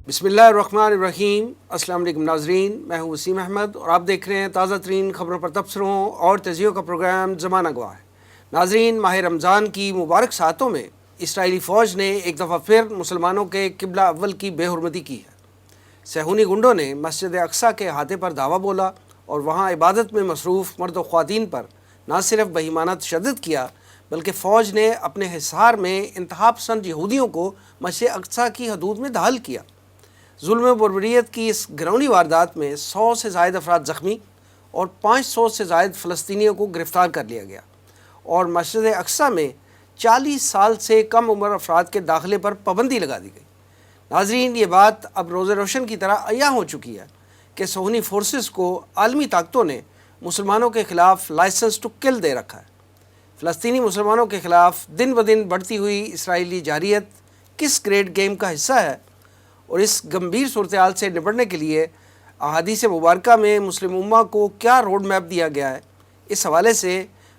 بسم اللہ الرحمن الرحیم۔ السلام علیکم ناظرین، میں ہوں وسیم احمد اور آپ دیکھ رہے ہیں تازہ ترین خبروں پر تبصروں اور تجزیوں کا پروگرام زمانہ گواہ ہے۔ ناظرین، ماہ رمضان کی مبارک ساعتوں میں اسرائیلی فوج نے ایک دفعہ پھر مسلمانوں کے قبلہ اول کی بے حرمتی کی ہے۔ صہیونی گنڈوں نے مسجد اقصیٰ کے احاطے پر دھاوا بولا اور وہاں عبادت میں مصروف مرد و خواتین پر نہ صرف بہیمانہ تشدد کیا بلکہ فوج نے اپنے حصار میں انتہا پسند یہودیوں کو مسجد اقصیٰ کی حدود میں داخل کیا۔ ظلم و بربریت کی اس گھرونی واردات میں 100 سے زائد افراد زخمی اور 500 سے زائد فلسطینیوں کو گرفتار کر لیا گیا اور مسجد اقصیٰ میں 40 سال سے کم عمر افراد کے داخلے پر پابندی لگا دی گئی۔ ناظرین، یہ بات اب روز روشن کی طرح عیاں ہو چکی ہے کہ صہیونی فورسز کو عالمی طاقتوں نے مسلمانوں کے خلاف لائسنس ٹو کل دے رکھا ہے۔ فلسطینی مسلمانوں کے خلاف دن بدن بڑھتی ہوئی اسرائیلی جارحیت کس گریٹ گیم کا حصہ ہے اور اس گمبھیر صورتحال سے نپٹنے کے لیے احادیث مبارکہ میں مسلم امہ کو کیا روڈ میپ دیا گیا ہے، اس حوالے سے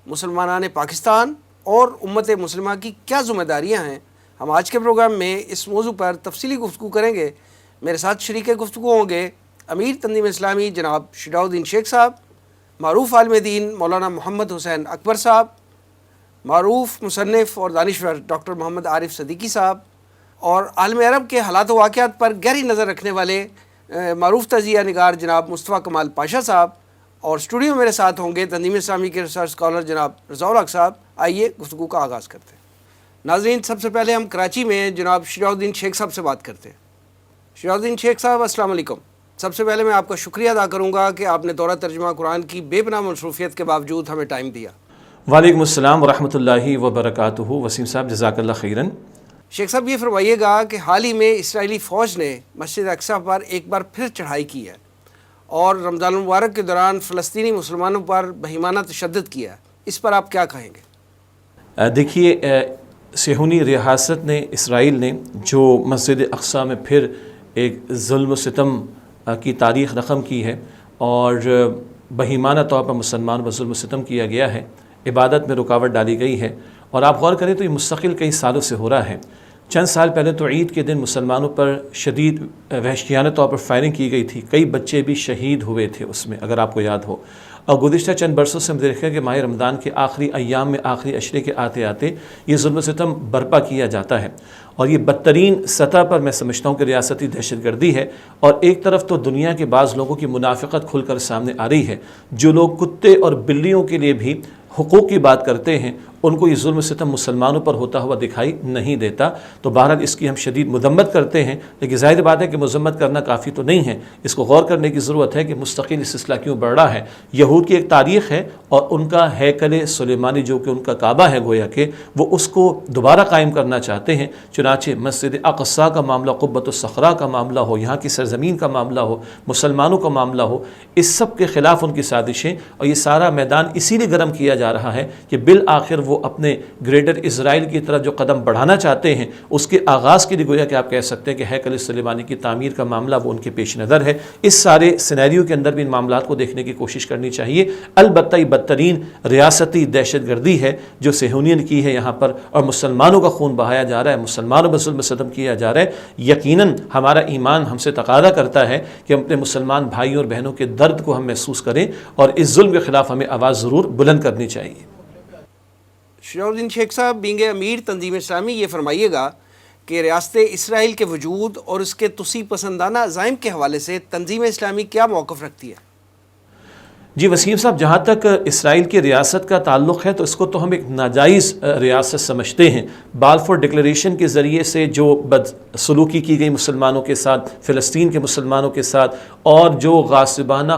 مسلمانان پاکستان اور امت مسلمہ کی کیا ذمہ داریاں ہیں، ہم آج کے پروگرام میں اس موضوع پر تفصیلی گفتگو کریں گے۔ میرے ساتھ شریک گفتگو ہوں گے امیر تنظیم اسلامی جناب شجاع الدین شیخ صاحب، معروف عالم دین مولانا محمد حسین اکبر صاحب، معروف مصنف اور دانشور ڈاکٹر محمد عارف صدیقی صاحب، اور عالم عرب کے حالات و واقعات پر گہری نظر رکھنے والے معروف تجزیہ نگار جناب مصطفیٰ کمال پاشا صاحب، اور اسٹوڈیو میرے ساتھ ہوں گے تنظیم اسلامی کے ریسرچ اسکالر جناب رضا الحق صاحب۔ آئیے گفتگو کا آغاز کرتے ہیں۔ ناظرین، سب سے پہلے ہم کراچی میں جناب شجاع الدین شیخ صاحب سے بات کرتے ہیں۔ شجاع الدین شیخ صاحب، السلام علیکم۔ سب سے پہلے میں آپ کا شکریہ ادا کروں گا کہ آپ نے دورہ ترجمہ قرآن کی بے پناہ مصروفیت کے باوجود ہمیں ٹائم دیا۔ وعلیکم السلام ورحمۃ اللہ وبرکاتہ۔ وسیم صاحب، جزاک اللہ خیراً۔ شیخ صاحب، یہ فرمائیے گا کہ حال ہی میں اسرائیلی فوج نے مسجد اقصیٰ پر ایک بار پھر چڑھائی کی ہے اور رمضان المبارک کے دوران فلسطینی مسلمانوں پر بہیمانہ تشدد کیا ہے، اس پر آپ کیا کہیں گے؟ دیکھیے، صہیونی ریاست نے، اسرائیل نے جو مسجد اقصیٰ میں پھر ایک ظلم و ستم کی تاریخ رقم کی ہے اور بہیمانہ طور پر مسلمان پر ظلم و ستم کیا گیا ہے، عبادت میں رکاوٹ ڈالی گئی ہے، اور آپ غور کریں تو یہ مستقل کئی سالوں سے ہو رہا ہے۔ چند سال پہلے تو عید کے دن مسلمانوں پر شدید وحشیانہ طور پر فائرنگ کی گئی تھی، کئی بچے بھی شہید ہوئے تھے اس میں، اگر آپ کو یاد ہو۔ اور گزشتہ چند برسوں سے ہم دیکھیں کہ ماہ رمضان کے آخری ایام میں، آخری عشرے کے آتے آتے یہ ظلم و ستم برپا کیا جاتا ہے، اور یہ بدترین سطح پر میں سمجھتا ہوں کہ ریاستی دہشت گردی ہے۔ اور ایک طرف تو دنیا کے بعض لوگوں کی منافقت کھل کر سامنے آ رہی ہے، جو لوگ کتے اور بلیوں کے لیے بھی حقوق کی بات کرتے ہیں، ان کو یہ ظلم و ستم مسلمانوں پر ہوتا ہوا دکھائی نہیں دیتا۔ تو بہرحال اس کی ہم شدید مذمت کرتے ہیں، لیکن ظاہر بات ہے کہ مذمت کرنا کافی تو نہیں ہے، اس کو غور کرنے کی ضرورت ہے کہ مستقل اس سلسلہ کیوں بڑھ رہا ہے۔ یہود کی ایک تاریخ ہے اور ان کا ہیکل سلیمانی جو کہ ان کا کعبہ ہے گویا کہ وہ اس کو دوبارہ قائم کرنا چاہتے ہیں۔ چنانچہ مسجد اقصیٰ کا معاملہ، قبۃ الصخرہ کا معاملہ ہو، یہاں کی سرزمین کا معاملہ ہو، مسلمانوں کا معاملہ ہو، اس سب کے خلاف ان کی سازشیں، اور یہ سارا میدان اسی لیے گرم کیا جا رہا ہے کہ بالآخر وہ اپنے گریٹر اسرائیل کی طرف جو قدم بڑھانا چاہتے ہیں، اس کے آغاز کے لیے گویا کہ آپ کہہ سکتے ہیں کہ ہیکل سلیمانی کی تعمیر کا معاملہ وہ ان کے پیش نظر ہے۔ اس سارے سینیریو کے اندر بھی ان معاملات کو دیکھنے کی کوشش کرنی چاہیے۔ البتہ یہ بدترین ریاستی دہشت گردی ہے جو صہیونیت کی ہے یہاں پر، اور مسلمانوں کا خون بہایا جا رہا ہے، مسلمانوں پر ظلم و ستم کیا جا رہا ہے۔ یقیناً ہمارا ایمان ہم سے تقاضا کرتا ہے کہ ہم اپنے مسلمان بھائیوں اور بہنوں کے درد کو ہم محسوس کریں، اور اس ظلم کے خلاف ہمیں آواز ضرور بلند کرنی چاہیے۔ شجاع الدین شیخ صاحب، بینگ امیر تنظیم اسلامی، یہ فرمائیے گا کہ ریاست اسرائیل کے وجود اور اس کے توسیع پسندانہ عزائم کے حوالے سے تنظیم اسلامی کیا موقف رکھتی ہے؟ جی وسیم صاحب، جہاں تک اسرائیل کی ریاست کا تعلق ہے تو اس کو تو ہم ایک ناجائز ریاست سمجھتے ہیں۔ بالفور ڈکلیریشن کے ذریعے سے جو بدسلوکی کی گئی مسلمانوں کے ساتھ، فلسطین کے مسلمانوں کے ساتھ، اور جو غاصبانہ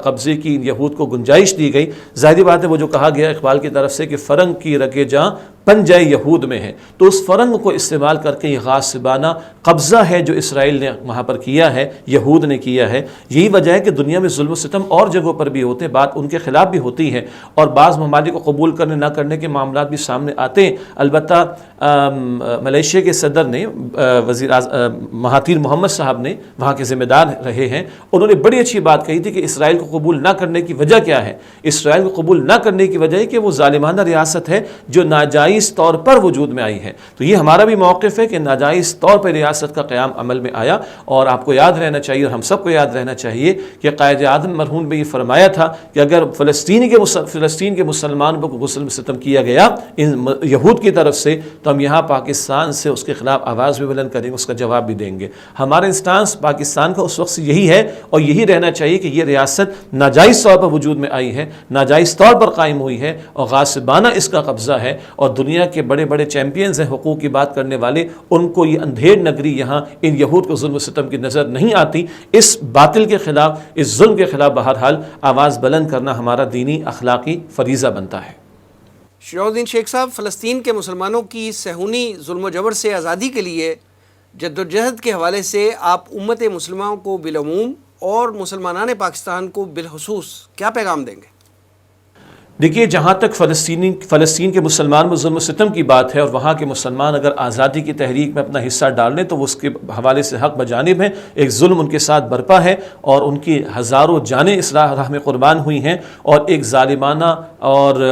قبضے کی یہود کو گنجائش دی گئی، ظاہری بات ہے وہ جو کہا گیا اقبال کی طرف سے کہ فرنگ کی رگے جاں پن جائے یہود میں ہے، تو اس فرنگ کو استعمال کر کے یہ غاصبانہ قبضہ ہے جو اسرائیل نے وہاں پر کیا ہے، یہود نے کیا ہے۔ یہی وجہ ہے کہ دنیا میں ظلم و ستم اور جگہوں پر بھی ہوتے ہیں، بات ان کے خلاف بھی ہوتی ہے، اور بعض ممالک کو قبول کرنے نہ کرنے کے معاملات بھی سامنے آتے ہیں۔ البتہ ملیشیا کے صدر نے، وزیر مہاتیر محمد صاحب نے، وہاں کے ذمہ دار رہے ہیں، انہوں نے بڑی اچھی بات کہی تھی کہ اسرائیل کو قبول نہ کرنے کی وجہ کیا ہے۔ اسرائیل کو قبول نہ کرنے کی وجہ ہے کہ وہ ظالمانہ ریاست ہے جو ناجائز ناجائز طور پر وجود میں آئی ہے. تو یہ ہمارا بھی موقف ہے کہ ناجائز طور پر ریاست کا قیام عمل میں آیا. اور آپ کو یاد رہنا چاہیے اور ہم سب کو یاد رہنا چاہیے کہ قائد اعظم مرحوم نے یہ فرمایا تھا کہ اگر فلسطین کے مسلمانوں کو غسل و ستم کیا گیا ان یہود کی طرف سے تو ہم یہاں پاکستان سے اس کے خلاف آواز بھی بلند کریں گے, اس کا جواب بھی دیں گے. ہمارا انسٹانس پاکستان کا اس وقت سے یہی ہے اور یہی رہنا چاہیے کہ یہ ریاست ناجائز طور پر وجود میں آئی ہے, ناجائز طور پر قائم ہوئی ہے اور غاصبانہ اس کا قبضہ ہے. اور دنیا کے بڑے بڑے چیمپئنز ہیں حقوق کی بات کرنے والے, ان کو یہ اندھیر نگری یہاں ان یہود کو ظلم و ستم کی نظر نہیں آتی. اس باطل کے خلاف, اس ظلم کے خلاف بہرحال آواز بلند کرنا ہمارا دینی اخلاقی فریضہ بنتا ہے. شجاع الدین شیخ صاحب, فلسطین کے مسلمانوں کی صہیونی ظلم و جبر سے آزادی کے لیے جدوجہد کے حوالے سے آپ امت مسلمہ کو بالعموم اور مسلمانان پاکستان کو بالخصوص کیا پیغام دیں گے؟ دیکھیے, جہاں تک فلسطین کے مسلمان میں ظلم و ستم کی بات ہے اور وہاں کے مسلمان اگر آزادی کی تحریک میں اپنا حصہ ڈال لیں تو وہ اس کے حوالے سے حق بجانب ہیں. ایک ظلم ان کے ساتھ برپا ہے اور ان کی ہزاروں جانیں اس راہ میں قربان ہوئی ہیں اور ایک ظالمانہ اور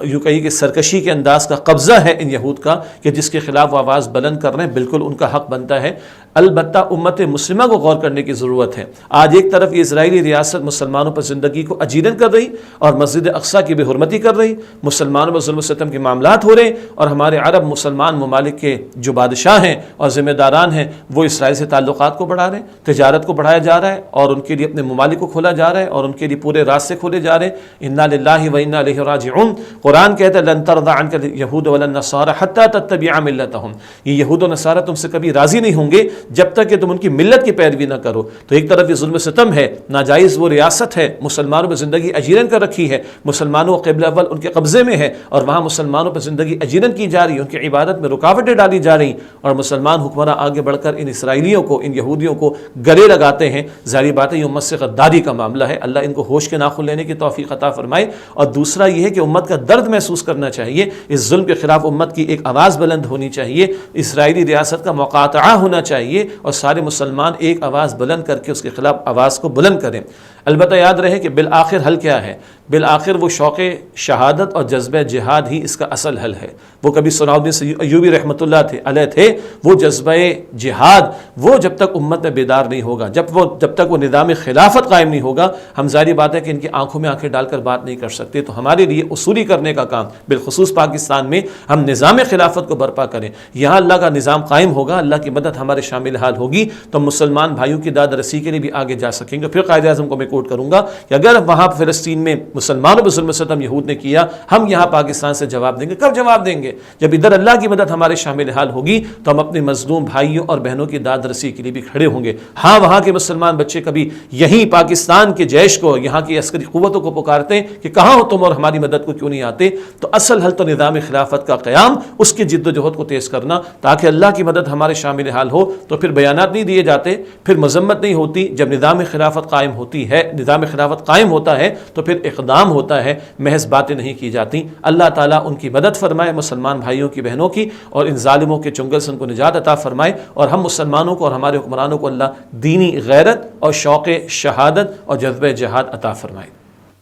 یوں کہیے کہ سرکشی کے انداز کا قبضہ ہے ان یہود کا کہ جس کے خلاف وہ آواز بلند کر رہے ہیں. بالکل ان کا حق بنتا ہے. البتہ امت مسلمہ کو غور کرنے کی ضرورت ہے. آج ایک طرف یہ اسرائیلی ریاست مسلمانوں پر زندگی کو اجیرن کر رہی اور مسجد اقصیٰ کی بے حرمتی کر رہی, مسلمانوں پر ظلم و ستم کے معاملات ہو رہے ہیں اور ہمارے عرب مسلمان ممالک کے جو بادشاہ ہیں اور ذمہ داران ہیں وہ اسرائیل سے تعلقات کو بڑھا رہے ہیں, تجارت کو بڑھایا جا رہا ہے اور ان کے لیے اپنے ممالک کو کھولا جا رہا ہے اور ان کے لیے پورے راستے کھولے جا رہے ہیں. انا للہ و انا الیہ راجعون. قرآن کہتا ہے لن ترضى عنك اليهود ولا النصارى حتى تتبع ملتهم. یہ یہود و نصارہ تم سے کبھی راضی نہیں ہوں گے جب تک کہ تم ان کی ملت کی پیروی نہ کرو. تو ایک طرف یہ ظلم و ستم ہے, ناجائز وہ ریاست ہے, مسلمانوں پر زندگی اجیرن کر رکھی ہے, مسلمانوں کو قبلہ اول ان کے قبضے میں ہے اور وہاں مسلمانوں پر زندگی اجیرن کی جا رہی ہے, ان کی عبادت میں رکاوٹیں ڈالی جا رہی اور مسلمان حکمراں آگے بڑھ کر ان اسرائیلیوں کو, ان یہودیوں کو گلے لگاتے ہیں. ظاہر بات ہے یہ امت سے غداری کا معاملہ ہے. اللہ ان کو ہوش کے ناخن لینے کی توفیق عطا فرمائے. اور دوسرا یہ ہے کہ امت کا درد محسوس کرنا چاہیے, اس ظلم کے خلاف امت کی ایک آواز بلند ہونی چاہیے, اسرائیلی ریاست کا مقاطعہ ہونا چاہیے اور سارے مسلمان ایک آواز بلند کر کے اس کے خلاف آواز کو بلند کریں. البتہ یاد رہے کہ بالآخر حل کیا ہے؟ بالآخر وہ شوق شہادت اور جذبہ جہاد ہی اس کا اصل حل ہے. وہ کبھی صلاح الدین ایوبی رحمۃ اللہ علیہ تھے, وہ جذبہ جہاد وہ جب تک امت میں بیدار نہیں ہوگا, جب تک وہ نظام خلافت قائم نہیں ہوگا, ہم ظاہری بات ہے کہ ان کی آنکھوں میں آنکھیں ڈال کر بات نہیں کر سکتے. تو ہمارے لیے اصولی کرنے کا کام بالخصوص پاکستان میں ہم نظام خلافت کو برپا کریں. یہاں اللہ کا نظام قائم ہوگا, اللہ کی مدد ہمارے شامل حال ہوگی تو مسلمان بھائیوں کی داد رسی کے لیے بھی آگے جا سکیں گے. پھر قائد اعظم کو میں کوٹ کروں گا کہ اگر وہاں فلسطین میں مسلمانوں پر ظلم و ستم یہود نے کیا, ہم یہاں پاکستان سے جواب دیں گے. کب جواب دیں گے؟ جب ادھر اللہ کی مدد ہمارے شامل حال ہوگی تو ہم اپنے مظلوم بھائیوں اور بہنوں کی داد رسی کے لیے بھی کھڑے ہوں گے. ہاں, وہاں کے مسلمان بچے کبھی یہیں پاکستان کے جیش کو, یہاں کی عسکری قوتوں کو پکارتے ہیں کہ کہاں ہو تم اور ہماری مدد کو کیوں نہیں آتے. تو اصل حل تو نظام خلافت کا قیام, اس کی جد و جہد کو تیز کرنا تاکہ اللہ کی مدد ہمارے شامل حال ہو. تو پھر بیانات نہیں دیے جاتے, پھر مذمت نہیں ہوتی. جب نظام خلافت قائم ہوتی ہے, نظام خلافت قائم ہوتا ہے تو پھر اقدام ہوتا ہے, محض باتیں نہیں کی جاتی. اللہ تعالیٰ ان کی مدد فرمائے, مسلمان بھائیوں کی بہنوں کی, اور ان ظالموں کے چنگل سے ان کو نجات عطا فرمائے. اور ہم مسلمانوں کو اور ہمارے حکمرانوں کو اللہ دینی غیرت اور شوق شہادت اور جذبہ جہاد عطا فرمائے.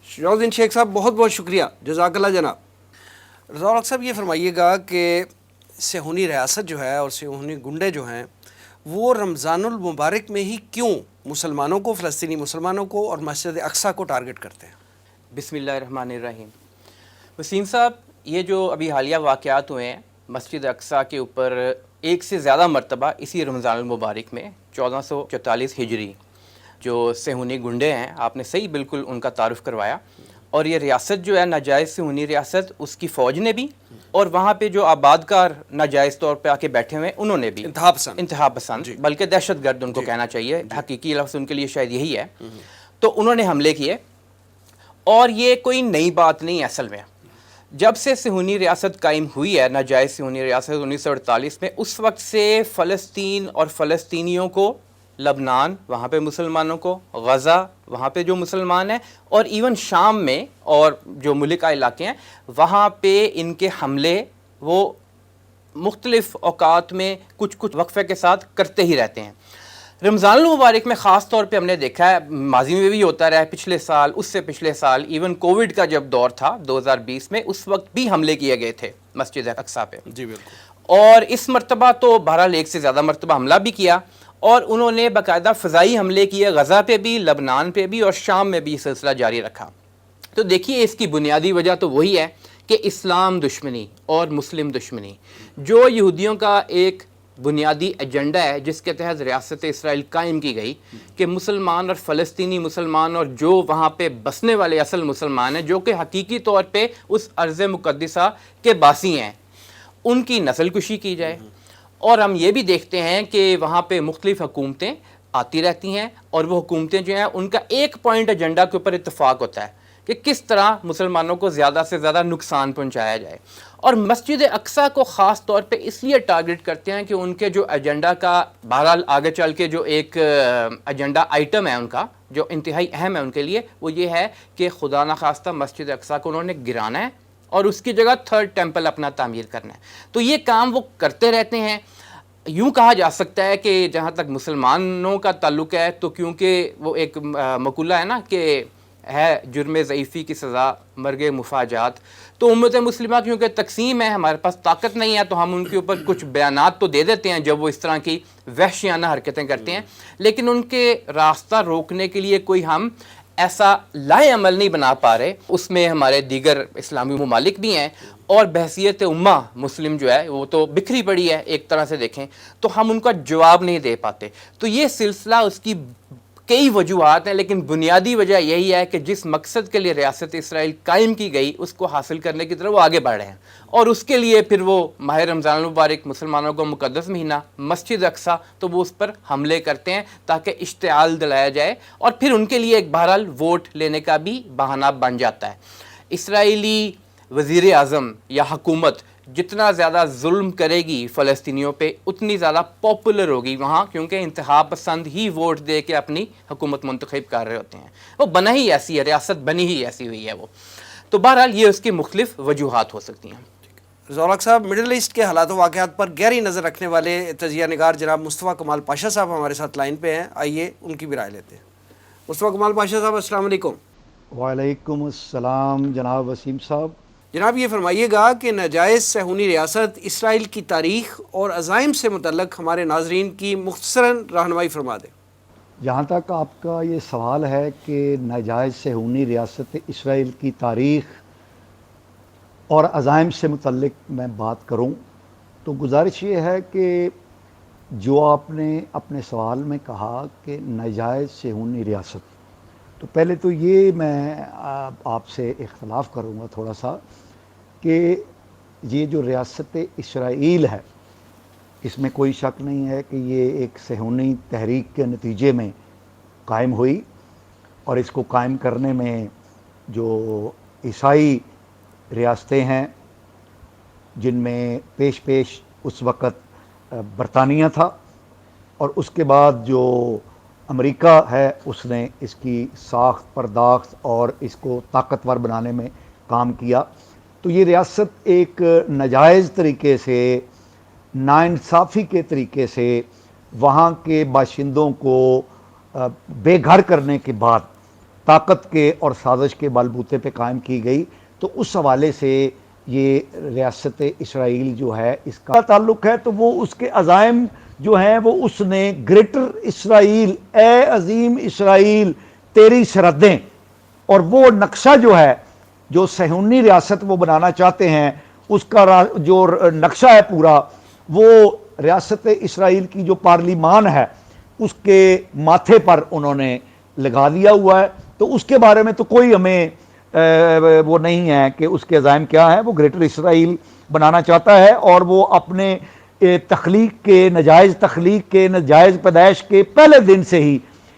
شجاع الدین شیخ صاحب بہت بہت شکریہ, جزاک اللہ جناب. رضا الحق صاحب یہ فرمائیے گا کہ صہیونی ریاست جو ہے اور صہیونی گنڈے جو ہیں وہ رمضان المبارک میں ہی کیوں مسلمانوں کو, فلسطینی مسلمانوں کو اور مسجد اقصیٰ کو ٹارگٹ کرتے ہیں؟ بسم اللہ الرحمن الرحیم. وسیم صاحب, یہ جو ابھی حالیہ واقعات ہوئے ہیں مسجد اقصیٰ کے اوپر ایک سے زیادہ مرتبہ اسی رمضان المبارک میں 1444 ہجری, جو صہیونی گنڈے ہیں, آپ نے صحیح بالکل ان کا تعارف کروایا. اور یہ ریاست جو ہے ناجائز صہیونی ریاست, اس کی فوج نے بھی اور وہاں پہ جو آباد کار ناجائز طور پہ آ کے بیٹھے ہوئے انہوں نے بھی انتہا پسند بلکہ دہشت گرد ان کو کہنا چاہیے, حقیقی لفظ ان کے لیے شاید یہی ہے. تو انہوں نے حملے کیے اور یہ کوئی نئی بات نہیں. اصل میں جب سے صہیونی ریاست قائم ہوئی ہے, ناجائز صہیونی ریاست 1948 میں, اس وقت سے فلسطین اور فلسطینیوں کو, لبنان وہاں پہ مسلمانوں کو, غزہ وہاں پہ جو مسلمان ہیں, اور ایون شام میں اور جو ملکہ علاقے ہیں وہاں پہ ان کے حملے وہ مختلف اوقات میں کچھ وقفے کے ساتھ کرتے ہی رہتے ہیں. رمضان المبارک میں خاص طور پہ ہم نے دیکھا ہے, ماضی میں بھی ہوتا رہا ہے, پچھلے سال, اس سے پچھلے سال, ایون کووڈ کا جب دور تھا 2020 میں, اس وقت بھی حملے کیے گئے تھے. مسجد اقصیٰ پہ. جی بالکل. اور اس مرتبہ تو بہرحال ایک سے زیادہ مرتبہ حملہ بھی کیا اور انہوں نے باقاعدہ فضائی حملے کیے غزہ پہ بھی, لبنان پہ بھی اور شام میں بھی یہ سلسلہ جاری رکھا. تو دیکھیے اس کی بنیادی وجہ تو وہی ہے کہ اسلام دشمنی اور مسلم دشمنی جو یہودیوں کا ایک بنیادی ایجنڈا ہے جس کے تحت ریاست اسرائیل قائم کی گئی کہ مسلمان اور فلسطینی مسلمان اور جو وہاں پہ بسنے والے اصل مسلمان ہیں جو کہ حقیقی طور پہ اس ارض مقدسہ کے باسی ہیں, ان کی نسل کشی کی جائے. اور ہم یہ بھی دیکھتے ہیں کہ وہاں پہ مختلف حکومتیں آتی رہتی ہیں اور وہ حکومتیں جو ہیں ان کا ایک پوائنٹ ایجنڈا کے اوپر اتفاق ہوتا ہے کہ کس طرح مسلمانوں کو زیادہ سے زیادہ نقصان پہنچایا جائے. اور مسجد اقصیٰ کو خاص طور پہ اس لیے ٹارگٹ کرتے ہیں کہ ان کے جو ایجنڈا کا بہرحال آگے چل کے جو ایک ایجنڈا آئٹم ہے ان کا جو انتہائی اہم ہے ان کے لیے وہ یہ ہے کہ خدا نخواستہ مسجد اقصیٰ کو انہوں نے گرانا ہے اور اس کی جگہ تھرڈ ٹیمپل اپنا تعمیر کرنا ہے. تو یہ کام وہ کرتے رہتے ہیں. یوں کہا جا سکتا ہے کہ جہاں تک مسلمانوں کا تعلق ہے تو کیونکہ وہ ایک مقولہ ہے نا کہ ہے جرم ضعیفی کی سزا مرگ مفاجات, تو امت مسلمہ کیونکہ تقسیم ہے, ہمارے پاس طاقت نہیں ہے تو ہم ان کے اوپر کچھ بیانات تو دے دیتے ہیں جب وہ اس طرح کی وحشیانہ حرکتیں کرتے ہیں, لیکن ان کے راستہ روکنے کے لیے کوئی ہم ایسا لائے عمل نہیں بنا پا رہے. اس میں ہمارے دیگر اسلامی ممالک بھی ہیں اور بحیثیت امہ مسلم جو ہے وہ تو بکھری پڑی ہے ایک طرح سے دیکھیں تو ہم ان کا جواب نہیں دے پاتے. تو یہ سلسلہ اس کی کئی وجوہات ہیں لیکن بنیادی وجہ یہی ہے کہ جس مقصد کے لیے ریاست اسرائیل قائم کی گئی اس کو حاصل کرنے کی طرف وہ آگے بڑھ رہے ہیں اور اس کے لیے پھر وہ ماہ رمضان المبارک مسلمانوں کو مقدس مہینہ مسجد اقصیٰ تو وہ اس پر حملے کرتے ہیں تاکہ اشتعال دلایا جائے اور پھر ان کے لیے ایک بہرحال ووٹ لینے کا بھی بہانہ بن جاتا ہے. اسرائیلی وزیر اعظم یا حکومت جتنا زیادہ ظلم کرے گی فلسطینیوں پہ اتنی زیادہ پاپولر ہوگی وہاں, کیونکہ انتہا پسند ہی ووٹ دے کے اپنی حکومت منتخب کر رہے ہوتے ہیں. وہ بنا ہی ایسی ہے, ریاست بنی ہی ایسی ہوئی ہے وہ. تو بہرحال یہ اس کی مختلف وجوہات ہو سکتی ہیں. ذوالحق صاحب, مڈل ایسٹ کے حالات و واقعات پر گہری نظر رکھنے والے تجزیہ نگار جناب مصطفیٰ کمال پاشا صاحب ہمارے ساتھ لائن پہ ہیں, آئیے ان کی بھی رائے لیتے ہیں. مصطفیٰ کمال پاشا صاحب السلام علیکم. وعلیکم السلام جناب وسیم صاحب. جناب یہ فرمائیے گا کہ ناجائز صہیونی ریاست اسرائیل کی تاریخ اور عزائم سے متعلق ہمارے ناظرین کی مختصراً رہنمائی فرما دیں. جہاں تک آپ کا یہ سوال ہے کہ ناجائز صہیونی ریاست اسرائیل کی تاریخ اور عزائم سے متعلق میں بات کروں تو گزارش یہ ہے کہ جو آپ نے اپنے سوال میں کہا کہ ناجائز صہیونی ریاست, تو پہلے تو یہ میں آپ سے اختلاف کروں گا تھوڑا سا کہ یہ جو ریاست اسرائیل ہے اس میں کوئی شک نہیں ہے کہ یہ ایک صہیونی تحریک کے نتیجے میں قائم ہوئی اور اس کو قائم کرنے میں جو عیسائی ریاستیں ہیں جن میں پیش اس وقت برطانیہ تھا اور اس کے بعد جو امریکہ ہے اس نے اس کی ساخت پرداخت اور اس کو طاقتور بنانے میں کام کیا. تو یہ ریاست ایک ناجائز طریقے سے ناانصافی کے طریقے سے وہاں کے باشندوں کو بے گھر کرنے کے بعد طاقت کے اور سازش کے بل بوتے پہ قائم کی گئی. تو اس حوالے سے یہ ریاست اسرائیل جو ہے اس کا تعلق ہے تو وہ اس کے عزائم جو ہیں وہ اس نے گریٹر اسرائیل, اے عظیم اسرائیل تیری سرحدیں, اور وہ نقشہ جو ہے جو صہیونی ریاست وہ بنانا چاہتے ہیں اس کا جو نقشہ ہے پورا وہ ریاست اسرائیل کی جو پارلیمان ہے اس کے ماتھے پر انہوں نے لگا دیا ہوا ہے. تو اس کے بارے میں تو کوئی ہمیں وہ نہیں ہے کہ اس کے عزائم کیا ہے. وہ گریٹر اسرائیل بنانا چاہتا ہے اور وہ اپنے تخلیق کے ناجائز پیدائش کے پہلے دن سے ہی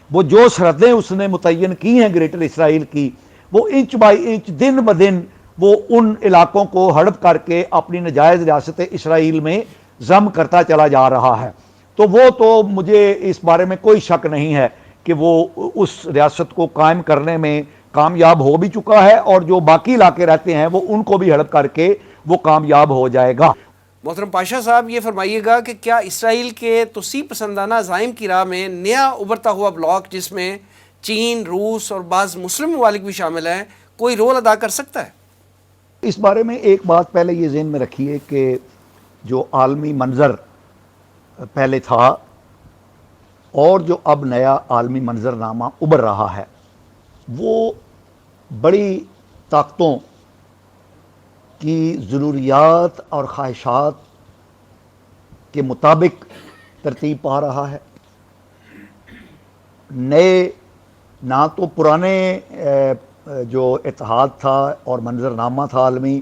وہ جو سرحدیں اس نے متعین کی ہیں گریٹر اسرائیل کی, وہ انچ بائی انچ دن بدن وہ ان علاقوں کو ہڑپ کر کے اپنی ناجائز ریاست اسرائیل میں ضم کرتا چلا جا رہا ہے. تو وہ تو مجھے اس بارے میں کوئی شک نہیں ہے کہ وہ اس ریاست کو قائم کرنے میں کامیاب ہو بھی چکا ہے اور جو باقی علاقے رہتے ہیں وہ ان کو بھی ہڑپ کر کے وہ کامیاب ہو جائے گا. محترم پاشا صاحب یہ فرمائیے گا کہ کیا اسرائیل کے توسیع پسندانہ عزائم کی راہ میں نیا ابھرتا ہوا بلاک جس میں چین, روس اور بعض مسلم ممالک بھی شامل ہیں کوئی رول ادا کر سکتا ہے؟ اس بارے میں ایک بات پہلے یہ ذہن میں رکھیے کہ جو عالمی منظر پہلے تھا اور جو اب نیا عالمی منظر نامہ ابھر رہا ہے وہ بڑی طاقتوں کی ضروریات اور خواہشات کے مطابق ترتیب پا رہا ہے. نئے نہ تو پرانے جو اتحاد تھا اور منظرنامہ تھا عالمی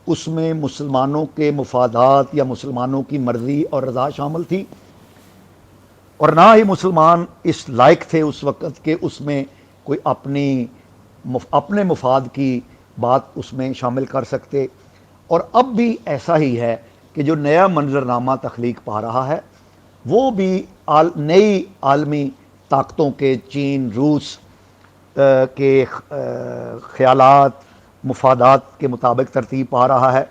اس میں مسلمانوں کے مفادات یا مسلمانوں کی مرضی اور رضا شامل تھی، اور نہ ہی مسلمان اس لائق تھے اس وقت کہ اس میں کوئی اپنے مفاد کی بات اس میں شامل کر سکتے. اور اب بھی ایسا ہی ہے کہ جو نیا منظرنامہ تخلیق پا رہا ہے وہ بھی نئی عالمی طاقتوں کے چین روس کے خیالات مفادات کے مطابق ترتیب پا رہا ہے.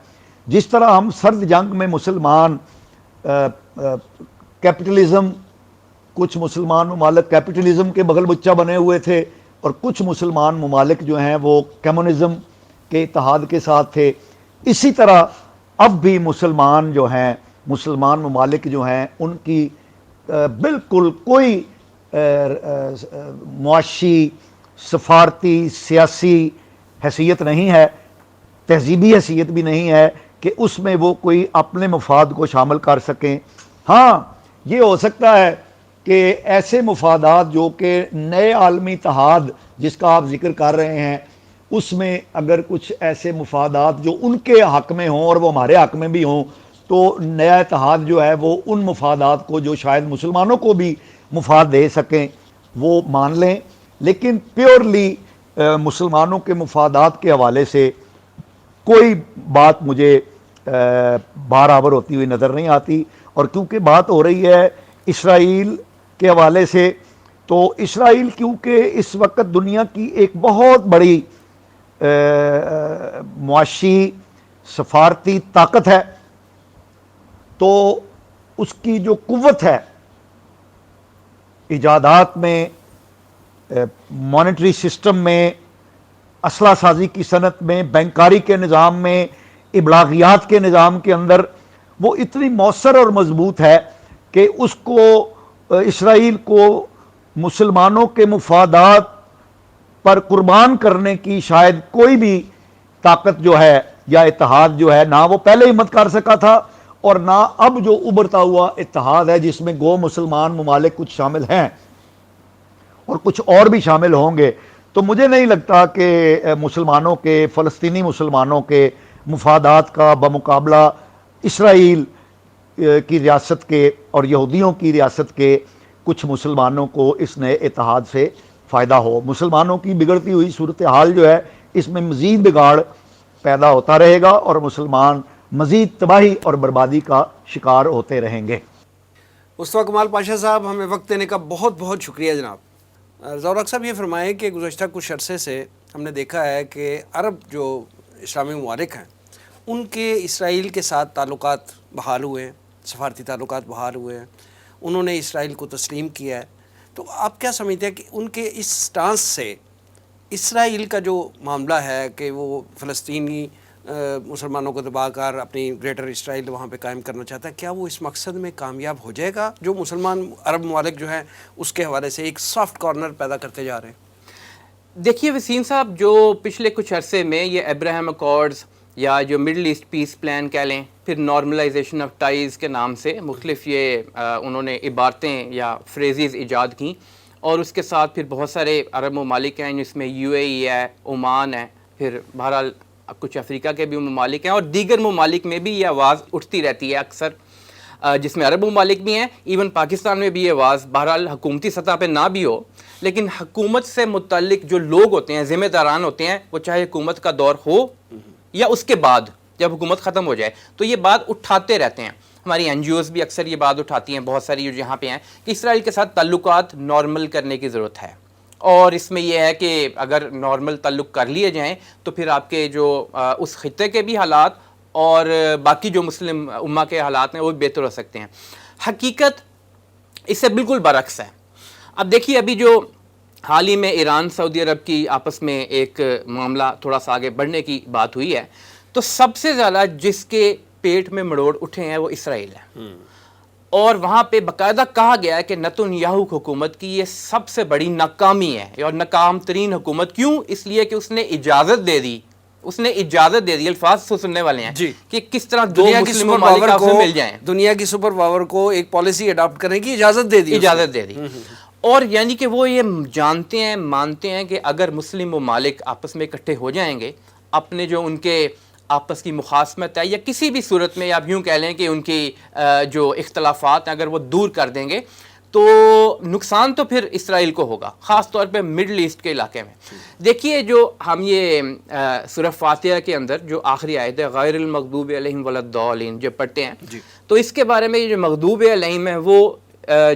جس طرح ہم سرد جنگ میں مسلمان کیپٹلزم کچھ مسلمان ممالک کیپٹلزم کے بغل بچہ بنے ہوئے تھے اور کچھ مسلمان ممالک جو ہیں وہ کمیونزم کے اتحاد کے ساتھ تھے، اسی طرح اب بھی مسلمان جو ہیں مسلمان ممالک جو ہیں ان کی بالکل کوئی معاشی سفارتی سیاسی حیثیت نہیں ہے، تہذیبی حیثیت بھی نہیں ہے کہ اس میں وہ کوئی اپنے مفاد کو شامل کر سکیں. ہاں یہ ہو سکتا ہے کہ ایسے مفادات جو کہ نئے عالمی اتحاد جس کا آپ ذکر کر رہے ہیں اس میں اگر کچھ ایسے مفادات جو ان کے حق میں ہوں اور وہ ہمارے حق میں بھی ہوں تو نیا اتحاد جو ہے وہ ان مفادات کو جو شاید مسلمانوں کو بھی مفاد دے سکیں وہ مان لیں، لیکن پیورلی مسلمانوں کے مفادات کے حوالے سے کوئی بات مجھے برابر ہوتی ہوئی نظر نہیں آتی. اور کیونکہ بات ہو رہی ہے اسرائیل کے حوالے سے تو اسرائیل کیونکہ اس وقت دنیا کی ایک بہت بڑی معاشی سفارتی طاقت ہے تو اس کی جو قوت ہے ایجادات میں مانیٹری سسٹم میں اسلحہ سازی کی صنعت میں بینکاری کے نظام میں ابلاغیات کے نظام کے اندر وہ اتنی مؤثر اور مضبوط ہے کہ اس کو اسرائیل کو مسلمانوں کے مفادات پر قربان کرنے کی شاید کوئی بھی طاقت جو ہے یا اتحاد جو ہے نہ وہ پہلے ہمت کر سکا تھا اور نہ اب جو ابھرتا ہوا اتحاد ہے جس میں گو مسلمان ممالک کچھ شامل ہیں اور کچھ اور بھی شامل ہوں گے. تو مجھے نہیں لگتا کہ مسلمانوں کے فلسطینی مسلمانوں کے مفادات کا بمقابلہ اسرائیل کی ریاست کے اور یہودیوں کی ریاست کے کچھ مسلمانوں کو اس نئے اتحاد سے فائدہ ہو. مسلمانوں کی بگڑتی ہوئی صورتحال جو ہے اس میں مزید بگاڑ پیدا ہوتا رہے گا اور مسلمان مزید تباہی اور بربادی کا شکار ہوتے رہیں گے. مصطفیٰ کمال پاشا صاحب ہمیں وقت دینے کا بہت بہت شکریہ جناب. ضیاء صاحب یہ فرمائیں کہ گزشتہ کچھ عرصے سے ہم نے دیکھا ہے کہ عرب جو اسلامی ممالک ہیں ان کے اسرائیل کے ساتھ تعلقات بحال ہوئے ہیں، سفارتی تعلقات بحال ہوئے ہیں، انہوں نے اسرائیل کو تسلیم کیا ہے. تو آپ کیا سمجھتے ہیں کہ ان کے اس سٹانس سے اسرائیل کا جو معاملہ ہے کہ وہ فلسطینی مسلمانوں کو دبا کر اپنی گریٹر اسرائیل وہاں پہ قائم کرنا چاہتا ہے، کیا وہ اس مقصد میں کامیاب ہو جائے گا جو مسلمان عرب ممالک جو ہیں اس کے حوالے سے ایک سافٹ کارنر پیدا کرتے جا رہے ہیں؟ دیکھیے وسیم صاحب، جو پچھلے کچھ عرصے میں یہ ابراہیم اکارڈز یا جو مڈل ایسٹ پیس پلان کہہ لیں، پھر نارملائزیشن آف ٹائز کے نام سے مختلف یہ انہوں نے عبارتیں یا فریزز ایجاد کیں، اور اس کے ساتھ پھر بہت سارے عرب ممالک ہیں جس میں یو اے ای ہے، عمان ہے، پھر بہرحال کچھ افریقہ کے بھی ممالک ہیں اور دیگر ممالک میں بھی یہ آواز اٹھتی رہتی ہے اکثر، جس میں عرب ممالک بھی ہیں، ایون پاکستان میں بھی یہ آواز بہرحال حکومتی سطح پہ نہ بھی ہو لیکن حکومت سے متعلق جو لوگ ہوتے ہیں، ذمہ داران ہوتے ہیں، وہ چاہے حکومت کا دور ہو یا اس کے بعد جب حکومت ختم ہو جائے تو یہ بات اٹھاتے رہتے ہیں. ہماری این جی اوز بھی اکثر یہ بات اٹھاتی ہیں، بہت ساری جو یہاں پہ ہیں، کہ اسرائیل کے ساتھ تعلقات نارمل کرنے کی ضرورت ہے. اور اس میں یہ ہے کہ اگر نارمل تعلق کر لیے جائیں تو پھر آپ کے جو اس خطے کے بھی حالات اور باقی جو مسلم امہ کے حالات ہیں وہ بھی بہتر ہو سکتے ہیں. حقیقت اس سے بالکل برعکس ہے. اب دیکھیے ابھی جو حال ہی میں ایران سعودی عرب کی آپس میں ایک معاملہ تھوڑا سا آگے بڑھنے کی بات ہوئی ہے، تو تو سب سے زیادہ جس کے پیٹ میں مڑوڑ اٹھے ہیں وہ اسرائیل ہے، اور وہاں پہ باقاعدہ کہا گیا ہے کہ نتن یاہو حکومت کی یہ سب سے بڑی ناکامی ہے اور ناکام ترین حکومت. کیوں؟ اس لیے کہ اس نے اجازت دے دی، الفاظ تو سننے والے ہیں جی کہ کس طرح دو مسلم ممالک آپس میں مل جائیں، دنیا کی سپر پاور کو ایک پالیسی اڈاپٹ کرنے کی اجازت دے دی. اور یعنی کہ وہ یہ جانتے ہیں، مانتے ہیں کہ اگر مسلم ممالک آپس میں اکٹھے ہو جائیں گے، اپنے جو ان کے آپس کی مخاصمت ہے یا کسی بھی صورت میں آپ یوں کہہ لیں کہ ان کی جو اختلافات ہیں اگر وہ دور کر دیں گے تو نقصان تو پھر اسرائیل کو ہوگا، خاص طور پہ مڈل ایسٹ کے علاقے میں. دیکھیے جو ہم یہ سورہ فاتحہ کے اندر جو آخری آیت ہے غیر المغضوب علیہم ولا الضالین جو پڑھتے ہیں، تو اس کے بارے میں یہ جو مغضوب علیہم ہے وہ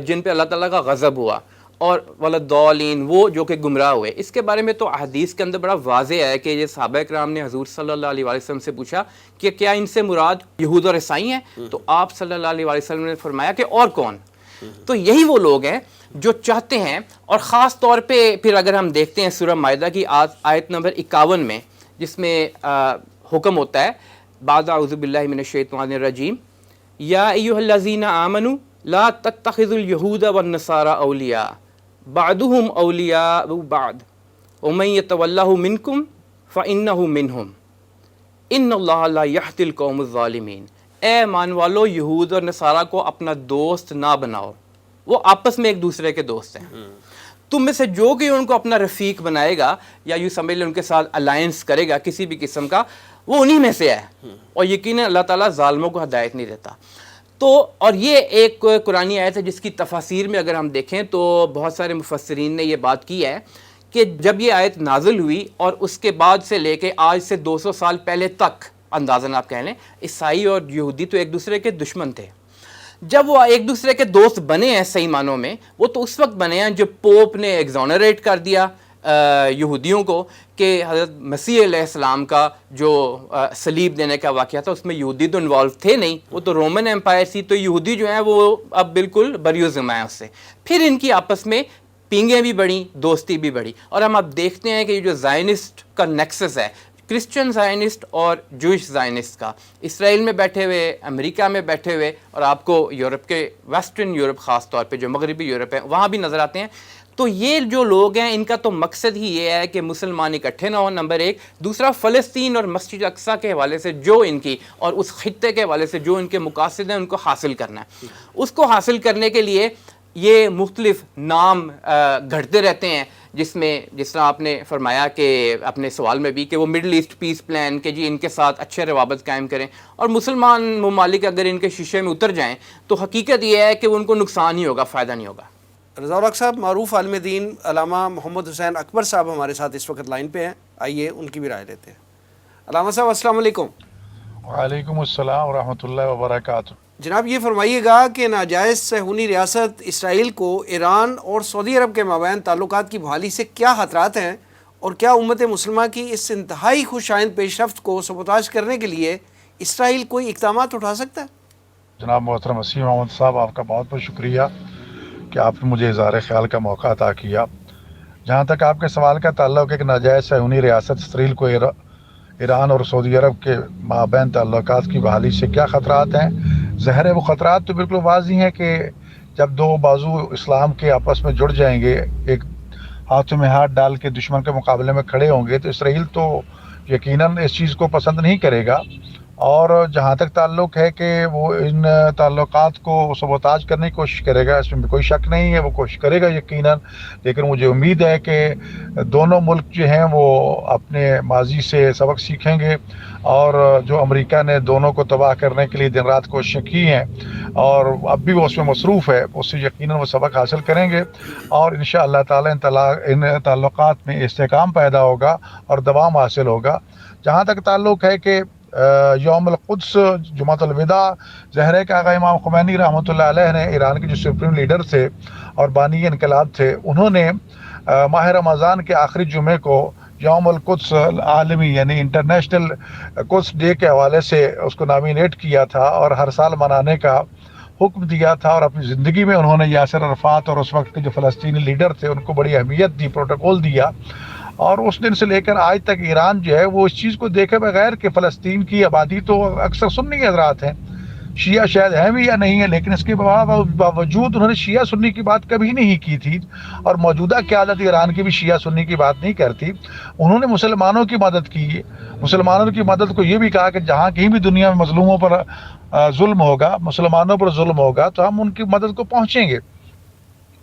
جن پہ اللہ تعالیٰ کا غضب ہوا، اور ولا الضالین وہ جو کہ گمراہ ہوئے، اس کے بارے میں تو احادیث کے اندر بڑا واضح ہے کہ یہ صحابہ کرام نے حضور صلی اللہ علیہ وسلم سے پوچھا کہ کیا ان سے مراد یہود اور عیسائی ہیں؟ تو آپ صلی اللہ علیہ وسلم نے فرمایا کہ اور کون؟ تو یہی وہ لوگ ہیں جو چاہتے ہیں. اور خاص طور پہ پھر اگر ہم دیکھتے ہیں سورہ مائدہ کی آیت نمبر 51 میں، جس میں حکم ہوتا ہے بعد اعوذ باللہ من الشیطان الرجیم یا ایھا الذین آمنوا لا تتخذوا اليہود والنصارى اولیاء بعضهم اولیاء بعض ومن یتولہ منکم فانہ منہم ان اللہ لا یہدی القوم الظالمین. اے ایمان والو، یہود اور نصارہ کو اپنا دوست نہ بناؤ، وہ آپس میں ایک دوسرے کے دوست ہیں. تم میں سے جو کہ ان کو اپنا رفیق بنائے گا یا یوں سمجھ لیں ان کے ساتھ الائنس کرے گا کسی بھی قسم کا، وہ انہی میں سے ہے، اور یقیناً اللہ تعالیٰ ظالموں کو ہدایت نہیں دیتا. تو اور یہ ایک قرآنی آیت ہے جس کی تفاسیر میں اگر ہم دیکھیں تو بہت سارے مفسرین نے یہ بات کی ہے کہ جب یہ آیت نازل ہوئی اور اس کے بعد سے لے کے آج سے 200 سال پہلے تک اندازاً آپ کہہ لیں عیسائی اور یہودی تو ایک دوسرے کے دشمن تھے. جب وہ ایک دوسرے کے دوست بنے ہیں صحیح معنوں میں، وہ تو اس وقت بنے ہیں جب پوپ نے ایگزونریٹ کر دیا یہودیوں کو کہ حضرت مسیح علیہ السلام کا جو صلیب دینے کا واقعہ تھا اس میں یہودی تو انوالو تھے نہیں، وہ تو رومن امپائر تھی، تو یہودی جو ہیں وہ اب بالکل بری ذمہ ہیں اس سے. پھر ان کی آپس میں پینگیں بھی بڑھیں، دوستی بھی بڑھی، اور ہم اب دیکھتے ہیں کہ یہ جو زائنسٹ کا نیکسس ہے، کرسچن زائنسٹ اور جوئش زائنسٹ کا، اسرائیل میں بیٹھے ہوئے، امریکہ میں بیٹھے ہوئے، اور آپ کو یورپ کے ویسٹرن یورپ خاص طور پہ جو مغربی یورپ ہے وہاں بھی نظر آتے ہیں. تو یہ جو لوگ ہیں ان کا تو مقصد ہی یہ ہے کہ مسلمان اکٹھے نہ ہوں، نمبر ایک. دوسرا، فلسطین اور مسجد اقصیٰ کے حوالے سے جو ان کی اور اس خطے کے حوالے سے جو ان کے مقاصد ہیں ان کو حاصل کرنا ہے. اس کو حاصل کرنے کے لیے یہ مختلف نام گھڑتے رہتے ہیں، جس میں جس طرح آپ نے فرمایا کہ اپنے سوال میں بھی کہ وہ مڈل ایسٹ پیس پلان کہ جی ان کے ساتھ اچھے روابط قائم کریں، اور مسلمان ممالک اگر ان کے شیشے میں اتر جائیں تو حقیقت یہ ہے کہ ان کو نقصان ہی ہوگا، فائدہ نہیں ہوگا. رضا الحق صاحب، معروف عالم دین علامہ محمد حسین اکبر صاحب ہمارے ساتھ اس وقت لائن پہ ہیں، آئیے ان کی بھی رائے لیتے ہیں. علامہ صاحب السلام علیکم. وعلیکم السلام ورحمۃ اللہ وبرکاتہ. جناب یہ فرمائیے گا کہ ناجائز صہیونی ریاست اسرائیل کو ایران اور سعودی عرب کے مابین تعلقات کی بحالی سے کیا خطرات ہیں، اور کیا امت مسلمہ کی اس انتہائی خوش آئند پیش رفت کو سبوتاژ کرنے کے لیے اسرائیل کوئی اقدامات اٹھا سکتا ہے؟ جناب محترم وسیم احمد صاحب، آپ کا بہت بہت شکریہ کہ آپ نے مجھے اظہار خیال کا موقع عطا کیا. جہاں تک آپ کے سوال کا تعلق ہے کہ ناجائز صہیونی ریاست اسرائیل کو ایران اور سعودی عرب کے مابین تعلقات کی بحالی سے کیا خطرات ہیں، ظاہر ہے وہ خطرات تو بالکل واضح ہیں کہ جب دو بازو اسلام کے آپس میں جڑ جائیں گے، ایک ہاتھوں میں ہاتھ ڈال کے دشمن کے مقابلے میں کھڑے ہوں گے، تو اسرائیل تو یقیناً اس چیز کو پسند نہیں کرے گا. اور جہاں تک تعلق ہے کہ وہ ان تعلقات کو سبوتاژ کرنے کی کوشش کرے گا، اس میں کوئی شک نہیں ہے، وہ کوشش کرے گا یقیناً. لیکن مجھے امید ہے کہ دونوں ملک جو ہیں وہ اپنے ماضی سے سبق سیکھیں گے، اور جو امریکہ نے دونوں کو تباہ کرنے کے لیے دن رات کوششیں کی ہیں اور اب بھی وہ اس میں مصروف ہے، اس سے یقیناً وہ سبق حاصل کریں گے، اور انشاءاللہ تعالی ان تعلقات میں استحکام پیدا ہوگا اور دوام حاصل ہوگا. جہاں تک تعلق ہے کہ یوم القدس جمعۃ الوداع، ظاہر ہے کہ آقا امام خمینی رحمۃ اللہ علیہ نے، ایران کے جو سپریم لیڈر تھے اور بانی انقلاب تھے، انہوں نے ماہ رمضان کے آخری جمعے کو یوم القدس عالمی یعنی انٹرنیشنل قدس ڈے کے حوالے سے اس کو نامینیٹ کیا تھا اور ہر سال منانے کا حکم دیا تھا. اور اپنی زندگی میں انہوں نے یاسر عرفات اور اس وقت کے جو فلسطینی لیڈر تھے ان کو بڑی اہمیت دی، پروٹوکول دیا. اور اس دن سے لے کر آج تک ایران جو ہے وہ اس چیز کو دیکھے بغیر کہ فلسطین کی آبادی تو اکثر سنی حضرات ہیں، شیعہ شاید ہیں بھی یا نہیں ہے، لیکن اس کے باوجود انہوں نے شیعہ سنی کی بات کبھی نہیں کی تھی، اور موجودہ قیادت ایران کی بھی شیعہ سنی کی بات نہیں کرتی۔ انہوں نے مسلمانوں کی مدد کی، مسلمانوں کی مدد کو یہ بھی کہا کہ جہاں کہیں بھی دنیا میں مظلوموں پر ظلم ہوگا، مسلمانوں پر ظلم ہوگا تو ہم ان کی مدد کو پہنچیں گے،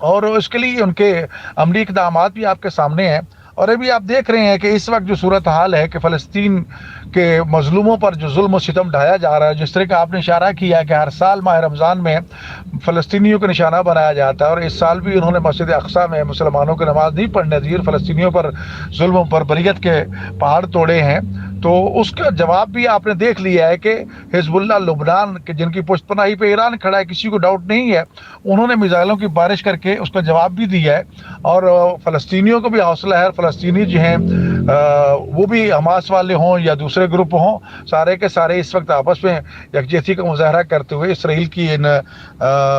اور اس کے لیے ان کے عملی اقدامات بھی آپ کے سامنے ہیں۔ اور ابھی آپ دیکھ رہے ہیں کہ اس وقت جو صورتحال ہے کہ فلسطین کے مظلوموں پر جو ظلم و ستم ڈھایا جا رہا ہے، جس طرح کا آپ نے اشارہ کیا کہ ہر سال ماہ رمضان میں فلسطینیوں کو نشانہ بنایا جاتا ہے، اور اس سال بھی انہوں نے مسجد اقصیٰ میں مسلمانوں کو نماز نہیں پڑھنے دی اور فلسطینیوں پر ظلم پر بریت کے پہاڑ توڑے ہیں، تو اس کا جواب بھی آپ نے دیکھ لیا ہے کہ حزب اللہ لبنان کے جن کی پشت پناہی پہ ایران کھڑا ہے، کسی کو ڈاؤٹ نہیں ہے، انہوں نے میزائلوں کی بارش کر کے اس کا جواب بھی دیا ہے، اور فلسطینیوں کو بھی حوصلہ ہے، اور فلسطینی جو ہیں وہ بھی حماس والے ہوں یا دوسرے گروپ ہوں، سارے کے سارے اس وقت آپس میں یکجہتی کا مظاہرہ کرتے ہوئے اسرائیل کی ان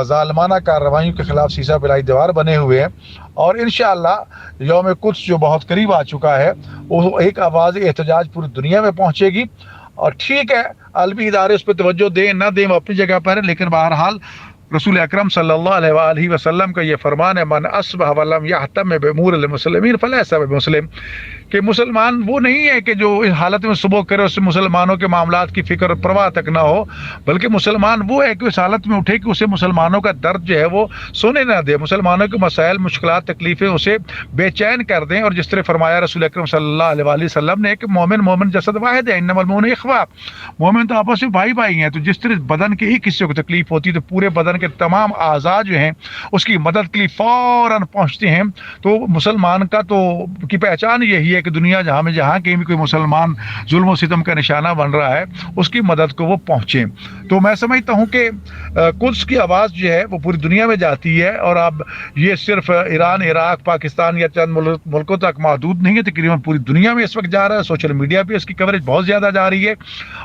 ظالمانہ کارروائیوں کے خلاف سیسہ بلائی دیوار بنے ہوئے ہیں، اور انشاءاللہ یوم قدس جو بہت قریب آ چکا ہے وہ ایک آواز احتجاج پوری دنیا میں پہنچے گی۔ اور ٹھیک ہے، عالمی ادارے اس پہ توجہ دیں نہ دیں وہ اپنی جگہ پر ہے، لیکن بہرحال رسول اکرم صلی اللہ علیہ وآلہ وسلم کا یہ فرمان ہے، من اصبح ولم یہتم بامور المسلمین فلیس بمسلم، کہ مسلمان وہ نہیں ہے کہ جو اس حالت میں صبح کرے اس سے مسلمانوں کے معاملات کی فکر پرواہ تک نہ ہو، بلکہ مسلمان وہ ہے کہ اس حالت میں اٹھے کہ اسے مسلمانوں کا درد جو ہے وہ سونے نہ دے، مسلمانوں کے مسائل مشکلات تکلیفیں اسے بے چین کر دیں، اور جس طرح فرمایا رسول اکرم صلی اللہ علیہ وآلہ وسلم نے کہ مومن جسد واحد ہے، انما المؤمنون اخوہ، مومن تو آپس میں بھائی بھائی ہیں، تو جس طرح بدن کے ایک حصے کو تکلیف ہوتی ہے تو پورے بدن کے تمام اعضاء جو ہیں اس کی مدد کے لیے فوراً پہنچتے ہیں۔ تو مسلمان کا تو کی پہچان یہی ہے کہ دنیا جہاں کہیں بھی کوئی مسلمان ظلم و ستم کا نشانہ بن رہا ہے اس کی مدد کو وہ پہنچیں۔ تو میں سمجھتا ہوں کہ قدس کی آواز جو ہے وہ پوری دنیا میں جاتی ہے، اور اب یہ صرف ایران، عراق، پاکستان یا چند ملکوں تک محدود نہیں ہے، تقریباً پوری دنیا میں اس وقت جا رہا ہے، سوشل میڈیا پہ اس کی کوریج بہت زیادہ جا رہی ہے،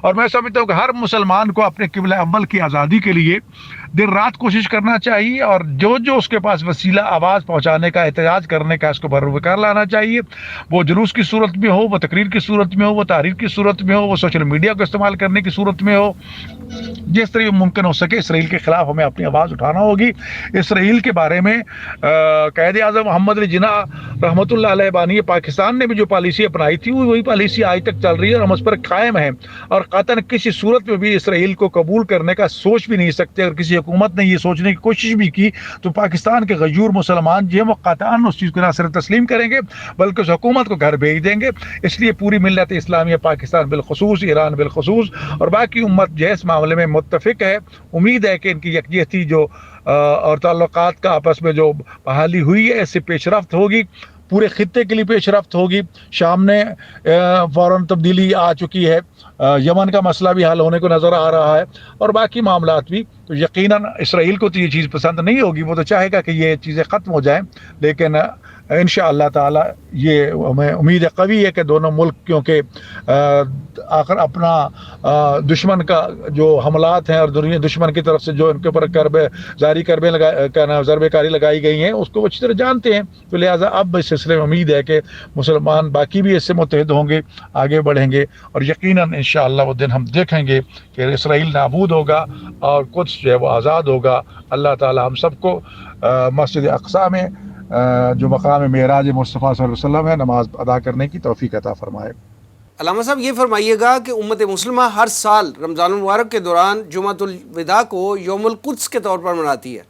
اور میں سمجھتا ہوں کہ ہر مسلمان کو اپنے قبلہ اول کی آزادی کے لیے دن رات کوشش کرنا چاہیے، اور جو اس کے پاس وسیلہ آواز پہنچانے کا، احتجاج کرنے کا، اس کو بروکار لانا چاہیے، وہ جلوس کی صورت میں ہو، وہ تقریر کی صورت میں ہو، وہ تحریر کی صورت میں ہو، وہ سوشل میڈیا کو استعمال کرنے کی صورت میں ہو، جس طرح ممکن ہو سکے اسرائیل کے خلاف ہمیں اپنی آواز اٹھانا ہوگی۔ اسرائیل کے بارے میں قائد اعظم محمد علی جناح رحمۃ اللہ علیہ بانی پاکستان نے بھی جو پالیسی اپنائی تھی وہی پالیسی آج تک چل رہی ہے، اور ہم اس پر قائم ہیں، اور قطعاً کسی صورت میں بھی اسرائیل کو قبول کرنے کا سوچ بھی نہیں سکتے۔ اگر کسی حکومت نے یہ سوچنے کی کوشش بھی کی تو پاکستان کے غیور مسلمان جو ہیں وہ قطعاً اس چیز کو نہ صرف تسلیم کریں گے بلکہ اس حکومت کو گھر بھیج دیں گے۔ اس لیے پوری ملت اسلامیہ، پاکستان بالخصوص، ایران بالخصوص، اور باقی امت جو ہے اس معاملے میں متفق ہے۔ امید ہے کہ ان کی یکجہتی جو اور تعلقات کا آپس میں جو بحالی ہوئی ہے اس سے پیش رفت ہوگی، پورے خطے کے لیے پیش رفت ہوگی۔ شام میں فوراً تبدیلی آ چکی ہے، یمن کا مسئلہ بھی حل ہونے کو نظر آ رہا ہے، اور باقی معاملات بھی۔ تو یقیناً اسرائیل کو تو یہ چیز پسند نہیں ہوگی، وہ تو چاہے گا کہ یہ چیزیں ختم ہو جائیں، لیکن انشاءاللہ تعالی یہ ہمیں امید قوی ہے کہ دونوں ملک، کیونکہ آخر اپنا دشمن کا جو حملات ہیں اور دشمن کی طرف سے جو ان کے اوپر ضربے کاری لگائی گئی ہیں اس کو وہ اچھی طرح جانتے ہیں، تو لہٰذا اب اس سلسلے میں امید ہے کہ مسلمان باقی بھی اس سے متحد ہوں گے، آگے بڑھیں گے، اور یقیناً انشاءاللہ وہ دن ہم دیکھیں گے کہ اسرائیل نابود ہوگا اور قدس جو ہے وہ آزاد ہوگا۔ اللہ تعالی ہم سب کو مسجد اقصیٰ میں جو مقام معراج مصطفیٰ صلی اللہ علیہ وسلم ہے نماز ادا کرنے کی توفیق عطا فرمائے۔ علامہ صاحب یہ فرمائیے گا کہ امت مسلمہ ہر سال رمضان المبارک کے دوران جمعۃ الوداع کو یوم القدس کے طور پر مناتی ہے۔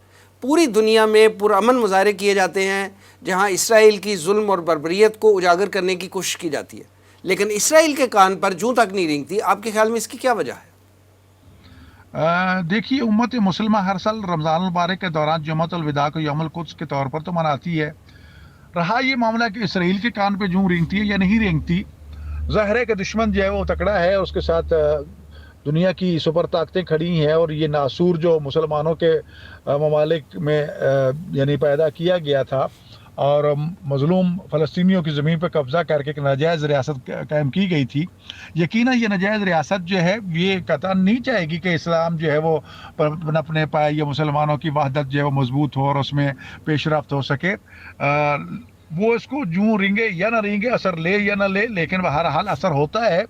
پوری دنیا میں پرامن مظاہرے کیے جاتے ہیں جہاں اسرائیل کی ظلم اور بربریت کو اجاگر کرنے کی کوشش کی جاتی ہے، لیکن اسرائیل کے کان پر جوں تک نہیں رینگتی۔ آپ کے خیال میں اس کی کیا وجہ ہے؟ دیکھیے، امت مسلمہ ہر سال رمضان المبارک کے دوران جمعۃ الوداع کو یوم القدس کے طور پر تو مناتی ہے۔ رہا یہ معاملہ کہ اسرائیل کے کان پہ جوں رینگتی ہے یا نہیں رینگتی، ظاہر ہے کہ دشمن جو ہے وہ تکڑا ہے، اس کے ساتھ دنیا کی سپر طاقتیں کھڑی ہیں، اور یہ ناسور جو مسلمانوں کے ممالک میں یعنی پیدا کیا گیا تھا اور مظلوم فلسطینیوں کی زمین پہ قبضہ کر کے ایک ناجائز ریاست قائم کی گئی تھی، یقیناً یہ ناجائز ریاست جو ہے یہ قطعاً نہیں چاہے گی کہ اسلام جو ہے وہ اپنے پائے یا مسلمانوں کی وحدت جو ہے وہ مضبوط ہو اور اس میں پیش رفت ہو سکے۔ وہ اس کو جوں رینگے یا نہ رینگے, اثر لے یا نہ لے, لیکن بہرحال اثر ہوتا ہے.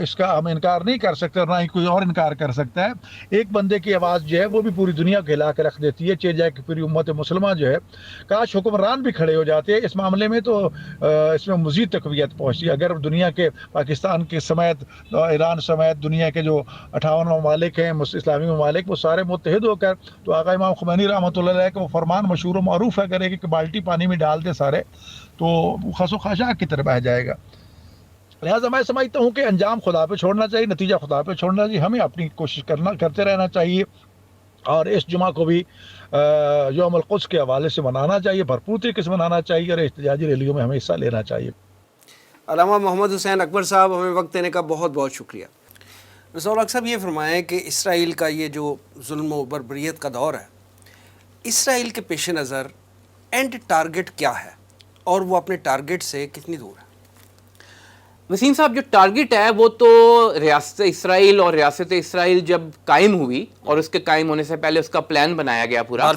اس کا ہم انکار نہیں کر سکتے اور نہ ہی کوئی اور انکار کر سکتا ہے. ایک بندے کی آواز جو ہے وہ بھی پوری دنیا کو ہلا کے رکھ دیتی ہے, چاہے جائے کہ پوری امت مسلمہ جو ہے. کاش حکمران بھی کھڑے ہو جاتے اس معاملے میں, تو اس میں مزید تقویت پہنچتی. اگر دنیا کے پاکستان کے سمیت, ایران سمیت دنیا کے جو 58 ممالک ہیں اسلامی ممالک, وہ سارے متحد ہو کر, تو آقا امام خمینی رحمۃ اللہ علیہ کا وہ فرمان مشہور و معروف ہے, کرے کہ بالٹی پانی میں ڈال دے سارے تو خس و خاشاک کی طرف بہ جائے گا. لہٰذا میں سمجھتا ہوں کہ انجام خدا پہ چھوڑنا چاہیے, نتیجہ خدا پہ چھوڑنا چاہیے. ہمیں اپنی کوشش کرتے رہنا چاہیے, اور اس جمعہ کو بھی یوم القدس کے حوالے سے منانا چاہیے, بھرپور طریقے سے منانا چاہیے, اور احتجاجی ریلیوں میں ہمیں حصہ لینا چاہیے. علامہ محمد حسین اکبر صاحب, ہمیں وقت دینے کا بہت بہت شکریہ. رسول اللہ صاحب, یہ فرمائیں کہ اسرائیل کا یہ جو ظلم و بربریت کا دور ہے, اسرائیل کے پیش نظر اینڈ ٹارگٹ کیا ہے, اور وہ اپنے ٹارگٹ سے کتنی دور ہے؟ وسیم صاحب, جو ٹارگٹ ہے وہ تو ریاست اسرائیل, اور ریاست اسرائیل جب قائم ہوئی اور اس کے قائم ہونے سے پہلے اس کا پلان بنایا گیا پورا,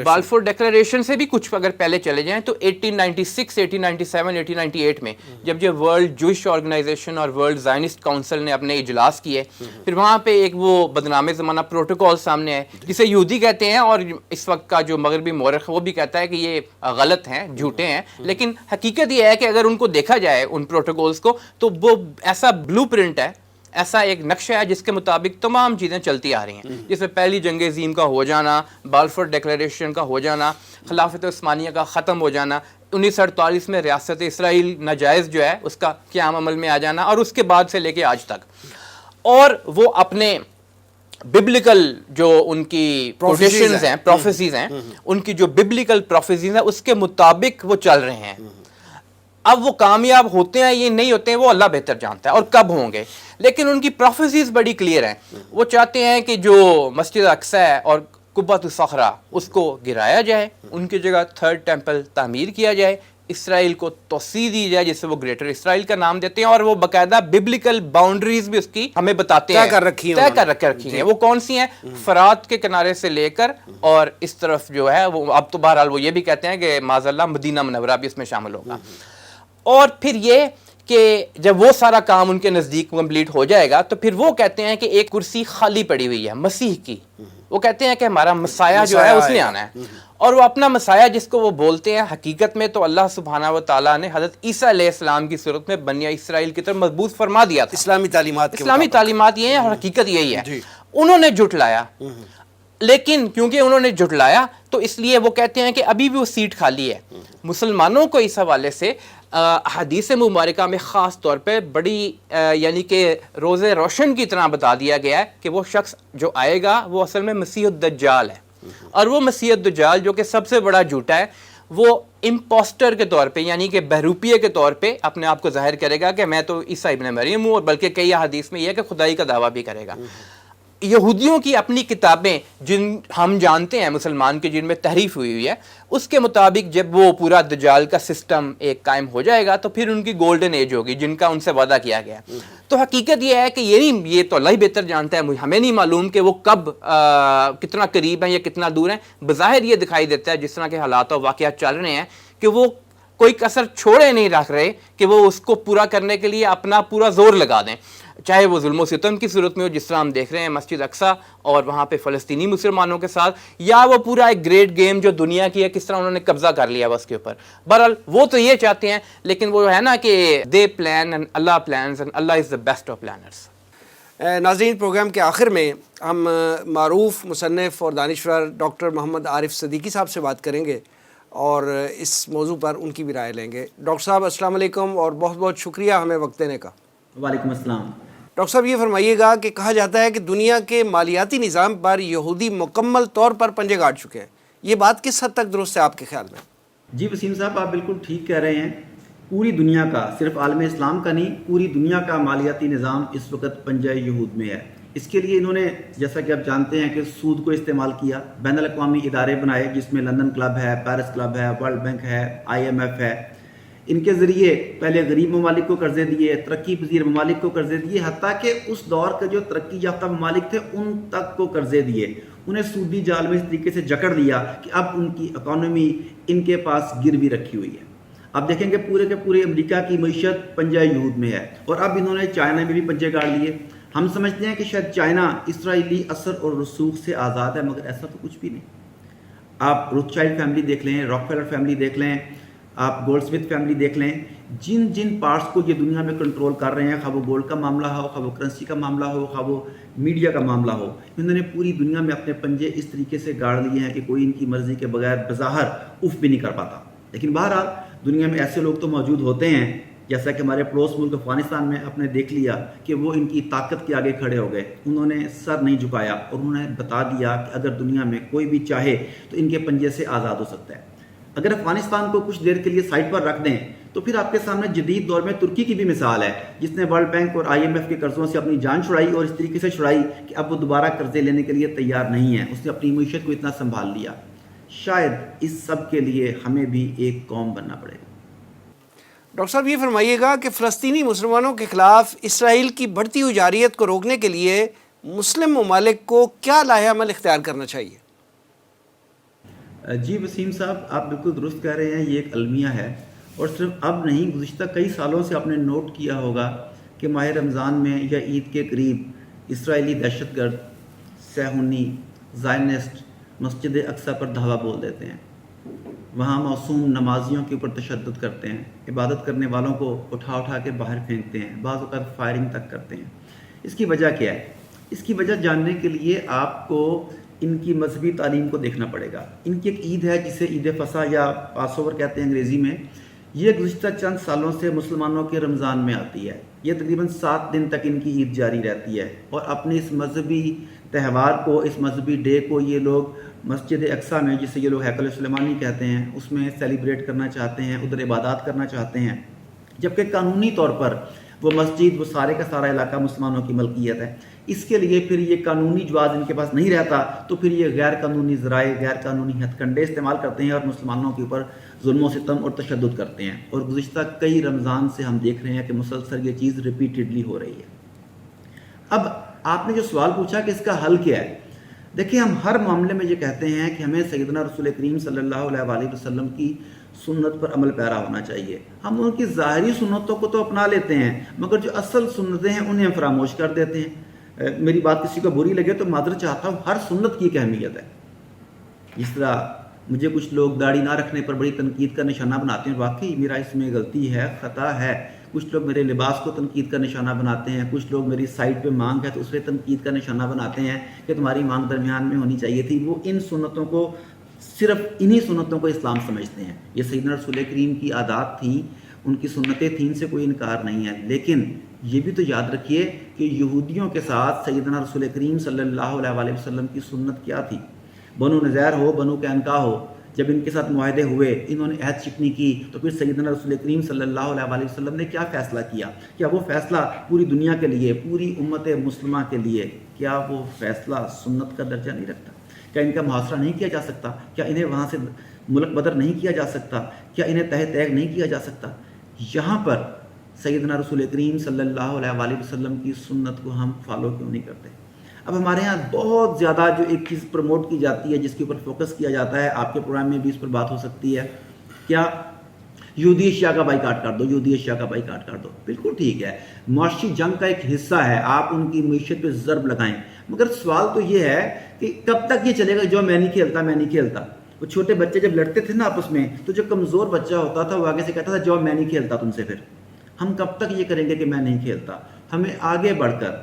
بالفور ڈیکلریشن سے بھی کچھ اگر پہلے چلے جائیں تو 1896, 1897, 1898 میں جب یہ ورلڈ جوئش آرگنائزیشن اور ورلڈ زائنسٹ کاؤنسل نے اپنے اجلاس کیے, پھر وہاں پہ ایک وہ بدنام زمانہ پروٹوکول سامنے آئے جسے یہودی کہتے ہیں, اور اس وقت کا جو مغربی مورخ وہ بھی کہتا ہے کہ یہ غلط ہیں, جھوٹے ہیں. لیکن حقیقت یہ ہے کہ اگر ان کو دیکھا جائے ان پروٹوکولز کو, تو وہ ایسا بلو پرنٹ ہے, ایسا ایک نقشہ ہے جس کے مطابق تمام چیزیں چلتی آ رہی ہیں. جس میں پہلی جنگ عظیم کا ہو جانا, بالفور ڈیکلریشن کا ہو جانا, خلافت عثمانیہ کا ختم ہو جانا, 1948 میں ریاست اسرائیل ناجائز جو ہے اس کا قیام عمل میں آ جانا, اور اس کے بعد سے لے کے آج تک. اور وہ اپنے ببلیکل جو ان کی پروفیشنز ہیں, پروفیسیز ہیں, ان کی جو ببلیکل پروفیسیز ہیں اس کے مطابق وہ چل رہے ہیں. اب وہ کامیاب ہوتے ہیں یہ نہیں ہوتے ہیں وہ اللہ بہتر جانتا ہے, اور کب ہوں گے, لیکن ان کی پروفیسیز بڑی کلیئر ہیں. وہ چاہتے ہیں کہ جو مسجد اقصی ہے اور قبۃ الصخرہ اس کو گرایا جائے, ان کی جگہ تھرڈ ٹیمپل تعمیر کیا جائے, اسرائیل کو توسیع دی جائے جسے وہ گریٹر اسرائیل کا نام دیتے ہیں, اور وہ باقاعدہ ببلیکل باؤنڈریز بھی اس کی ہمیں بتاتے ہیں, طے کر رکھی ہیں. وہ کون سی ہیں؟ فرات کے کنارے سے لے کر اور اس طرف جو ہے وہ, اب تو بہرحال وہ یہ بھی کہتے ہیں کہ معاذ اللہ مدینہ منورہ بھی اس میں شامل ہوگا. اور پھر یہ کہ جب وہ سارا کام ان کے نزدیک کمپلیٹ ہو جائے گا تو پھر وہ کہتے ہیں کہ ایک کرسی خالی پڑی ہوئی ہے مسیح کی. وہ کہتے ہیں کہ ہمارا مسیح جو ہے اس نے آنا ہے, اور وہ اپنا مسیح جس کو وہ بولتے ہیں حقیقت میں تو اللہ سبحانہ و تعالیٰ نے حضرت عیسیٰ علیہ السلام کی صورت میں بنی اسرائیل کی طرف مضبوط فرما دیا تھا. اسلامی تعلیمات یہ ہیں اور حقیقت یہی ہے. انہوں نے جھٹلایا, لیکن کیونکہ انہوں نے جھٹلایا تو اس لیے وہ کہتے ہیں کہ ابھی بھی وہ سیٹ خالی ہے. مسلمانوں کو اس حوالے سے حدیث مبارکہ میں خاص طور پہ بڑی یعنی کہ روز روشن کی طرح بتا دیا گیا ہے کہ وہ شخص جو آئے گا وہ اصل میں مسیح الدجال ہے, اور وہ مسیح الدجال جو کہ سب سے بڑا جھوٹا ہے, وہ امپوسٹر کے طور پہ یعنی کہ بہروپیے کے طور پہ اپنے آپ کو ظاہر کرے گا کہ میں تو عیسیٰ ابن مریم ہوں, اور بلکہ کئی حدیث میں یہ ہے کہ خدائی کا دعویٰ بھی کرے گا. یہودیوں کی اپنی کتابیں جن ہم جانتے ہیں مسلمان کے جن میں تحریف ہوئی ہے, اس کے مطابق جب وہ پورا دجال کا سسٹم ایک قائم ہو جائے گا تو پھر ان کی گولڈن ایج ہوگی جن کا ان سے وعدہ کیا گیا. تو حقیقت یہ ہے کہ یہ تو اللہ ہی بہتر جانتا ہے, ہمیں نہیں معلوم کہ وہ کب کتنا قریب ہیں یا کتنا دور ہیں. بظاہر یہ دکھائی دیتا ہے جس طرح کے حالات و واقعات چل رہے ہیں کہ وہ کوئی کسر چھوڑے نہیں رکھ رہے کہ وہ اس کو پورا کرنے کے لیے اپنا پورا زور لگا دیں, چاہے وہ ظلم و ستم کی صورت میں ہو جس طرح ہم دیکھ رہے ہیں مسجد اقصی اور وہاں پہ فلسطینی مسلمانوں کے ساتھ, یا وہ پورا ایک گریٹ گیم جو دنیا کی ہے کس طرح انہوں نے قبضہ کر لیا اس کے اوپر. بہرحال وہ تو یہ چاہتے ہیں, لیکن وہ ہے نا کہ they plan and Allah plans and Allah is the best of planners. ناظرین, پروگرام کے آخر میں ہم معروف مصنف اور دانشور ڈاکٹر محمد عارف صدیقی صاحب سے بات کریں گے اور اس موضوع پر ان کی بھی رائے لیں گے. ڈاکٹر صاحب السلام علیکم اور بہت بہت شکریہ ہمیں وقت دینے کا. وعلیکم السلام. ڈاکٹر صاحب یہ فرمائیے گا کہ کہا جاتا ہے کہ دنیا کے مالیاتی نظام پر یہودی مکمل طور پر پنجے گاڑ چکے ہیں, یہ بات کس حد تک درست ہے آپ کے خیال میں؟ جی وسیم صاحب, آپ بالکل ٹھیک کہہ رہے ہیں. پوری دنیا کا, صرف عالم اسلام کا نہیں, پوری دنیا کا مالیاتی نظام اس وقت پنجہ یہود میں ہے. اس کے لیے انہوں نے جیسا کہ آپ جانتے ہیں کہ سود کو استعمال کیا, بین الاقوامی ادارے بنائے جس میں لندن کلب ہے, پیرس کلب ہے, ورلڈ بینک ہے, IMF ہے. ان کے ذریعے پہلے غریب ممالک کو قرضے دیے، ترقی پذیر ممالک کو قرضے دیے، حتیٰ کہ اس دور کے جو ترقی یافتہ ممالک تھے ان تک کو قرضے دیے، انہیں سودی جال میں اس طریقے سے جکڑ دیا کہ اب ان کی اکانومی ان کے پاس گروی رکھی ہوئی ہے۔ اب دیکھیں کہ پورے کے پورے امریکہ کی معیشت پنجہ یہود میں ہے، اور اب انہوں نے چائنا میں بھی پنجے گاڑ لیے۔ ہم سمجھتے ہیں کہ شاید چائنا اسرائیلی اثر اور رسوخ سے آزاد ہے، مگر ایسا تو کچھ بھی نہیں۔ آپ روتھ چائلڈ فیملی دیکھ لیں، راک فیلر فیملی دیکھ لیں، آپ گولڈ سمتھ فیملی دیکھ لیں، جن جن پارٹس کو یہ دنیا میں کنٹرول کر رہے ہیں، خواہ وہ گولڈ کا معاملہ ہو، خواہ وہ کرنسی کا معاملہ ہو، خواہ وہ میڈیا کا معاملہ ہو، انہوں نے پوری دنیا میں اپنے پنجے اس طریقے سے گاڑ لیے ہیں کہ کوئی ان کی مرضی کے بغیر بظاہر اف بھی نہیں کر پاتا۔ لیکن بہرحال دنیا میں ایسے لوگ تو موجود ہوتے ہیں، جیسا کہ ہمارے پڑوس ملک افغانستان میں اپنے دیکھ لیا کہ وہ ان کی طاقت کے آگے کھڑے ہو گئے، انہوں نے سر نہیں جھکایا اور انہوں نے بتا دیا کہ اگر دنیا میں کوئی بھی چاہے تو ان کے پنجے سے آزاد ہو سکتا ہے۔ اگر افغانستان کو کچھ دیر کے لیے سائڈ پر رکھ دیں تو پھر آپ کے سامنے جدید دور میں ترکی کی بھی مثال ہے، جس نے ورلڈ بینک اور IMF کے قرضوں سے اپنی جان چھڑائی اور اس طریقے سے چھڑائی کہ اب وہ دوبارہ قرضے لینے کے لیے تیار نہیں ہے، اس نے اپنی معیشت کو اتنا سنبھال لیا۔ شاید اس سب کے لیے ہمیں بھی ایک قوم بننا پڑے گا۔ ڈاکٹر صاحب یہ فرمائیے گا کہ فلسطینی مسلمانوں کے خلاف اسرائیل کی بڑھتی ہوئی جارحیت کو روکنے کے لیے مسلم ممالک کو کیا لاہ عمل اختیار کرنا چاہیے؟ جی وسیم صاحب، آپ بالکل درست کہہ رہے ہیں، یہ ایک المیہ ہے، اور صرف اب نہیں، گزشتہ کئی سالوں سے آپ نے نوٹ کیا ہوگا کہ ماہ رمضان میں یا عید کے قریب اسرائیلی دہشت گرد، صہیونی، زائنسٹ مسجد اقصی پر دھاوا بول دیتے ہیں، وہاں معصوم نمازیوں کے اوپر تشدد کرتے ہیں، عبادت کرنے والوں کو اٹھا اٹھا کے باہر پھینکتے ہیں، بعض اوقات فائرنگ تک کرتے ہیں۔ اس کی وجہ کیا ہے؟ اس کی وجہ جاننے کے لیے آپ کو ان کی مذہبی تعلیم کو دیکھنا پڑے گا۔ ان کی ایک عید ہے جسے عید فصح یا پاس اوور کہتے ہیں انگریزی میں، یہ گزشتہ چند سالوں سے مسلمانوں کے رمضان میں آتی ہے، یہ تقریباً 7 دن تک ان کی عید جاری رہتی ہے، اور اپنے اس مذہبی تہوار کو، اس مذہبی ڈے کو یہ لوگ مسجد اقصی میں، جسے یہ لوگ ہیکل سلیمانی کہتے ہیں، اس میں سیلیبریٹ کرنا چاہتے ہیں، ادھر عبادات کرنا چاہتے ہیں، جبکہ قانونی طور پر وہ مسجد، وہ سارے کا سارا علاقہ مسلمانوں کی ملکیت ہے۔ اس کے لیے پھر یہ قانونی جواز ان کے پاس نہیں رہتا، تو پھر یہ غیر قانونی ذرائع، غیر قانونی ہتھ کنڈے استعمال کرتے ہیں اور مسلمانوں کے اوپر ظلم و ستم اور تشدد کرتے ہیں، اور گزشتہ کئی رمضان سے ہم دیکھ رہے ہیں کہ مسلسل یہ چیز ریپیٹڈلی ہو رہی ہے۔ اب آپ نے جو سوال پوچھا کہ اس کا حل کیا ہے، دیکھیں ہم ہر معاملے میں یہ کہتے ہیں کہ ہمیں سیدنا رسول کریم صلی اللہ علیہ وآلہ وسلم کی سنت پر عمل پیرا ہونا چاہیے۔ ہم ان کی ظاہری سنتوں کو تو اپنا لیتے ہیں، مگر جو اصل سنتیں ہیں انہیں ہم فراموش کر دیتے ہیں۔ میری بات کسی کو بری لگے تو معذرت چاہتا ہوں، ہر سنت کی ایک اہمیت ہے۔ جس طرح مجھے کچھ لوگ داڑھی نہ رکھنے پر بڑی تنقید کا نشانہ بناتے ہیں، واقعی میرا اس میں غلطی ہے، خطا ہے۔ کچھ لوگ میرے لباس کو تنقید کا نشانہ بناتے ہیں، کچھ لوگ میری سائٹ پہ مانگ ہے تو اس پہ تنقید کا نشانہ بناتے ہیں کہ تمہاری مانگ درمیان میں ہونی چاہیے تھی۔ وہ ان سنتوں کو، صرف انہی سنتوں کو اسلام سمجھتے ہیں۔ یہ سیدنا رسول کریم کی عادات تھیں، ان کی سنتیں تھیں، ان سے کوئی انکار نہیں ہے، لیکن یہ بھی تو یاد رکھیے کہ یہودیوں کے ساتھ سیدنا رسول کریم صلی اللہ علیہ وآلہ وسلم کی سنت کیا تھی؟ بنو نذیر ہو، بنو قینقاع ہو، جب ان کے ساتھ معاہدے ہوئے، انہوں نے عہد شکنی کی، تو پھر سیدنا رسول کریم صلی اللہ علیہ وآلہ وسلم نے کیا فیصلہ کیا؟ کیا وہ فیصلہ پوری دنیا کے لیے، پوری امت مسلمہ کے لیے، کیا وہ فیصلہ سنت کا درجہ نہیں رکھتا؟ کیا ان کا محاصرہ نہیں کیا جا سکتا؟ کیا انہیں وہاں سے ملک بدر نہیں کیا جا سکتا؟ کیا انہیں تہ تیگ نہیں کیا جا سکتا؟ یہاں پر سیدنا رسول کریم صلی اللہ علیہ وآلہ وسلم کی سنت کو ہم فالو کیوں نہیں کرتے؟ اب ہمارے ہاں بہت زیادہ جو ایک چیز پروموٹ کی جاتی ہے، جس کے اوپر فوکس کیا جاتا ہے، آپ کے پروگرام میں بھی اس پر بات ہو سکتی ہے، کیا یہودی اشیاء کا بائیکاٹ کر دو، یہودی اشیاء کا بائیکاٹ کر دو۔ بالکل ٹھیک ہے، معاشی جنگ کا ایک حصہ ہے، آپ ان کی معیشت پہ ضرب لگائیں، مگر سوال تو یہ ہے کہ کب تک یہ چلے گا جو میں نہیں کھیلتا میں نہیں کھیلتا؟ وہ چھوٹے بچے جب لڑتے تھے نا آپس میں، تو جو کمزور بچہ ہوتا تھا وہ آگے سے کہتا تھا جو میں نہیں کھیلتا تم سے۔ پھر ہم کب تک یہ کریں گے کہ میں نہیں کھیلتا؟ ہمیں آگے بڑھ کر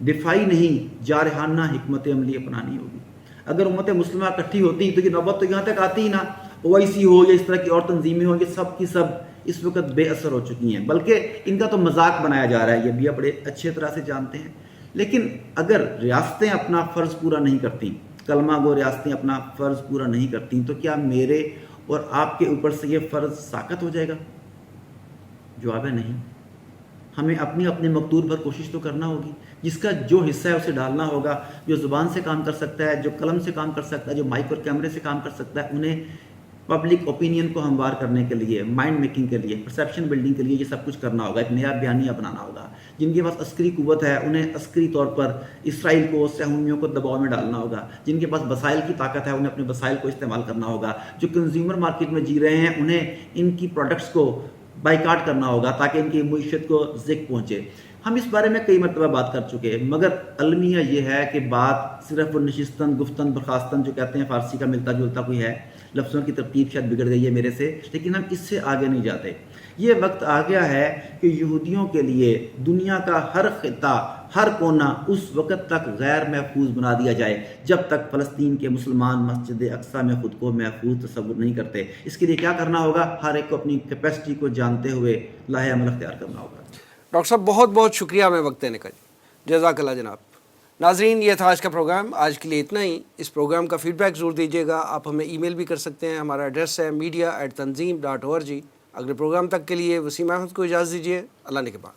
دفاعی نہیں، جارحانہ حکمت عملی اپنانی ہوگی۔ اگر امت مسلمہ اکٹھی ہوتی تو یہ نوبت تو یہاں تک آتی ہی نہ، OIC ہو یا اس طرح کی اور تنظیمیں ہوں، یہ سب کی سب اس وقت بے اثر ہو چکی ہیں، بلکہ ان کا تو مذاق بنایا جا رہا ہے، یہ بھی بڑے اچھے طرح سے جانتے ہیں۔ لیکن اگر ریاستیں اپنا فرض پورا نہیں کرتی، کلمہ گو ریاستیں اپنا فرض پورا نہیں کرتی، تو کیا میرے اور آپ کے اوپر سے یہ فرض ساقط ہو جائے گا؟ جواب ہے نہیں۔ ہمیں اپنے مقدور پر کوشش تو کرنا ہوگی، جس کا جو حصہ ہے اسے ڈالنا ہوگا، جو زبان سے کام کر سکتا ہے، جو قلم سے کام کر سکتا ہے، جو مائک اور کیمرے سے کام کر سکتا ہے، انہیں پبلک اوپینین کو ہموار کرنے کے لیے، مائنڈ میکنگ کے لیے، پرسیپشن بلڈنگ کے لیے یہ سب کچھ کرنا ہوگا، ایک نیا بیانیہ بنانا ہوگا. جن کے پاس عسکری قوت ہے انہیں عسکری طور پر اسرائیل کو، صہیونیوں کو دباؤ میں ڈالنا ہوگا. جن کے پاس وسائل کی طاقت ہے انہیں اپنے وسائل کو استعمال کرنا ہوگا. جو کنزیومر مارکیٹ میں جی رہے ہیں انہیں ان کی پروڈکٹس کو بائیکاٹ کرنا ہوگا تاکہ ان کی معیشت کو زک پہنچے. ہم اس بارے میں کئی مرتبہ بات کر چکے ہیں، مگر المیہ یہ ہے کہ بات صرف نشستن گفتن برخاستن جو کہتے ہیں، فارسی کا ملتا جلتا کوئی ہے، لفظوں کی ترتیب شاید بگڑ گئی ہے میرے سے، لیکن ہم اس سے آگے نہیں جاتے. یہ وقت آ گیا ہے کہ یہودیوں کے لیے دنیا کا ہر خطہ، ہر کونا اس وقت تک غیر محفوظ بنا دیا جائے جب تک فلسطین کے مسلمان مسجد اقصیٰ میں خود کو محفوظ تصور نہیں کرتے. اس کے لیے کیا کرنا ہوگا؟ ہر ایک کو اپنی کیپیسٹی کو جانتے ہوئے لاہ عمل اختیار کرنا ہوگا. ڈاکٹر صاحب بہت بہت شکریہ ہمیں وقت دینے کا. جزاک اللہ جناب. ناظرین یہ تھا آج کا پروگرام. آج کے لیے اتنا ہی. اس پروگرام کا فیڈ بیک ضرور دیجیے گا. آپ ہمیں ای میل بھی کر سکتے ہیں. ہمارا ایڈریس ہے media@tanzeem.org. اگلے پروگرام تک کے لیے وسیم احمد کو اجازت دیجیے. اللہ نگہبان.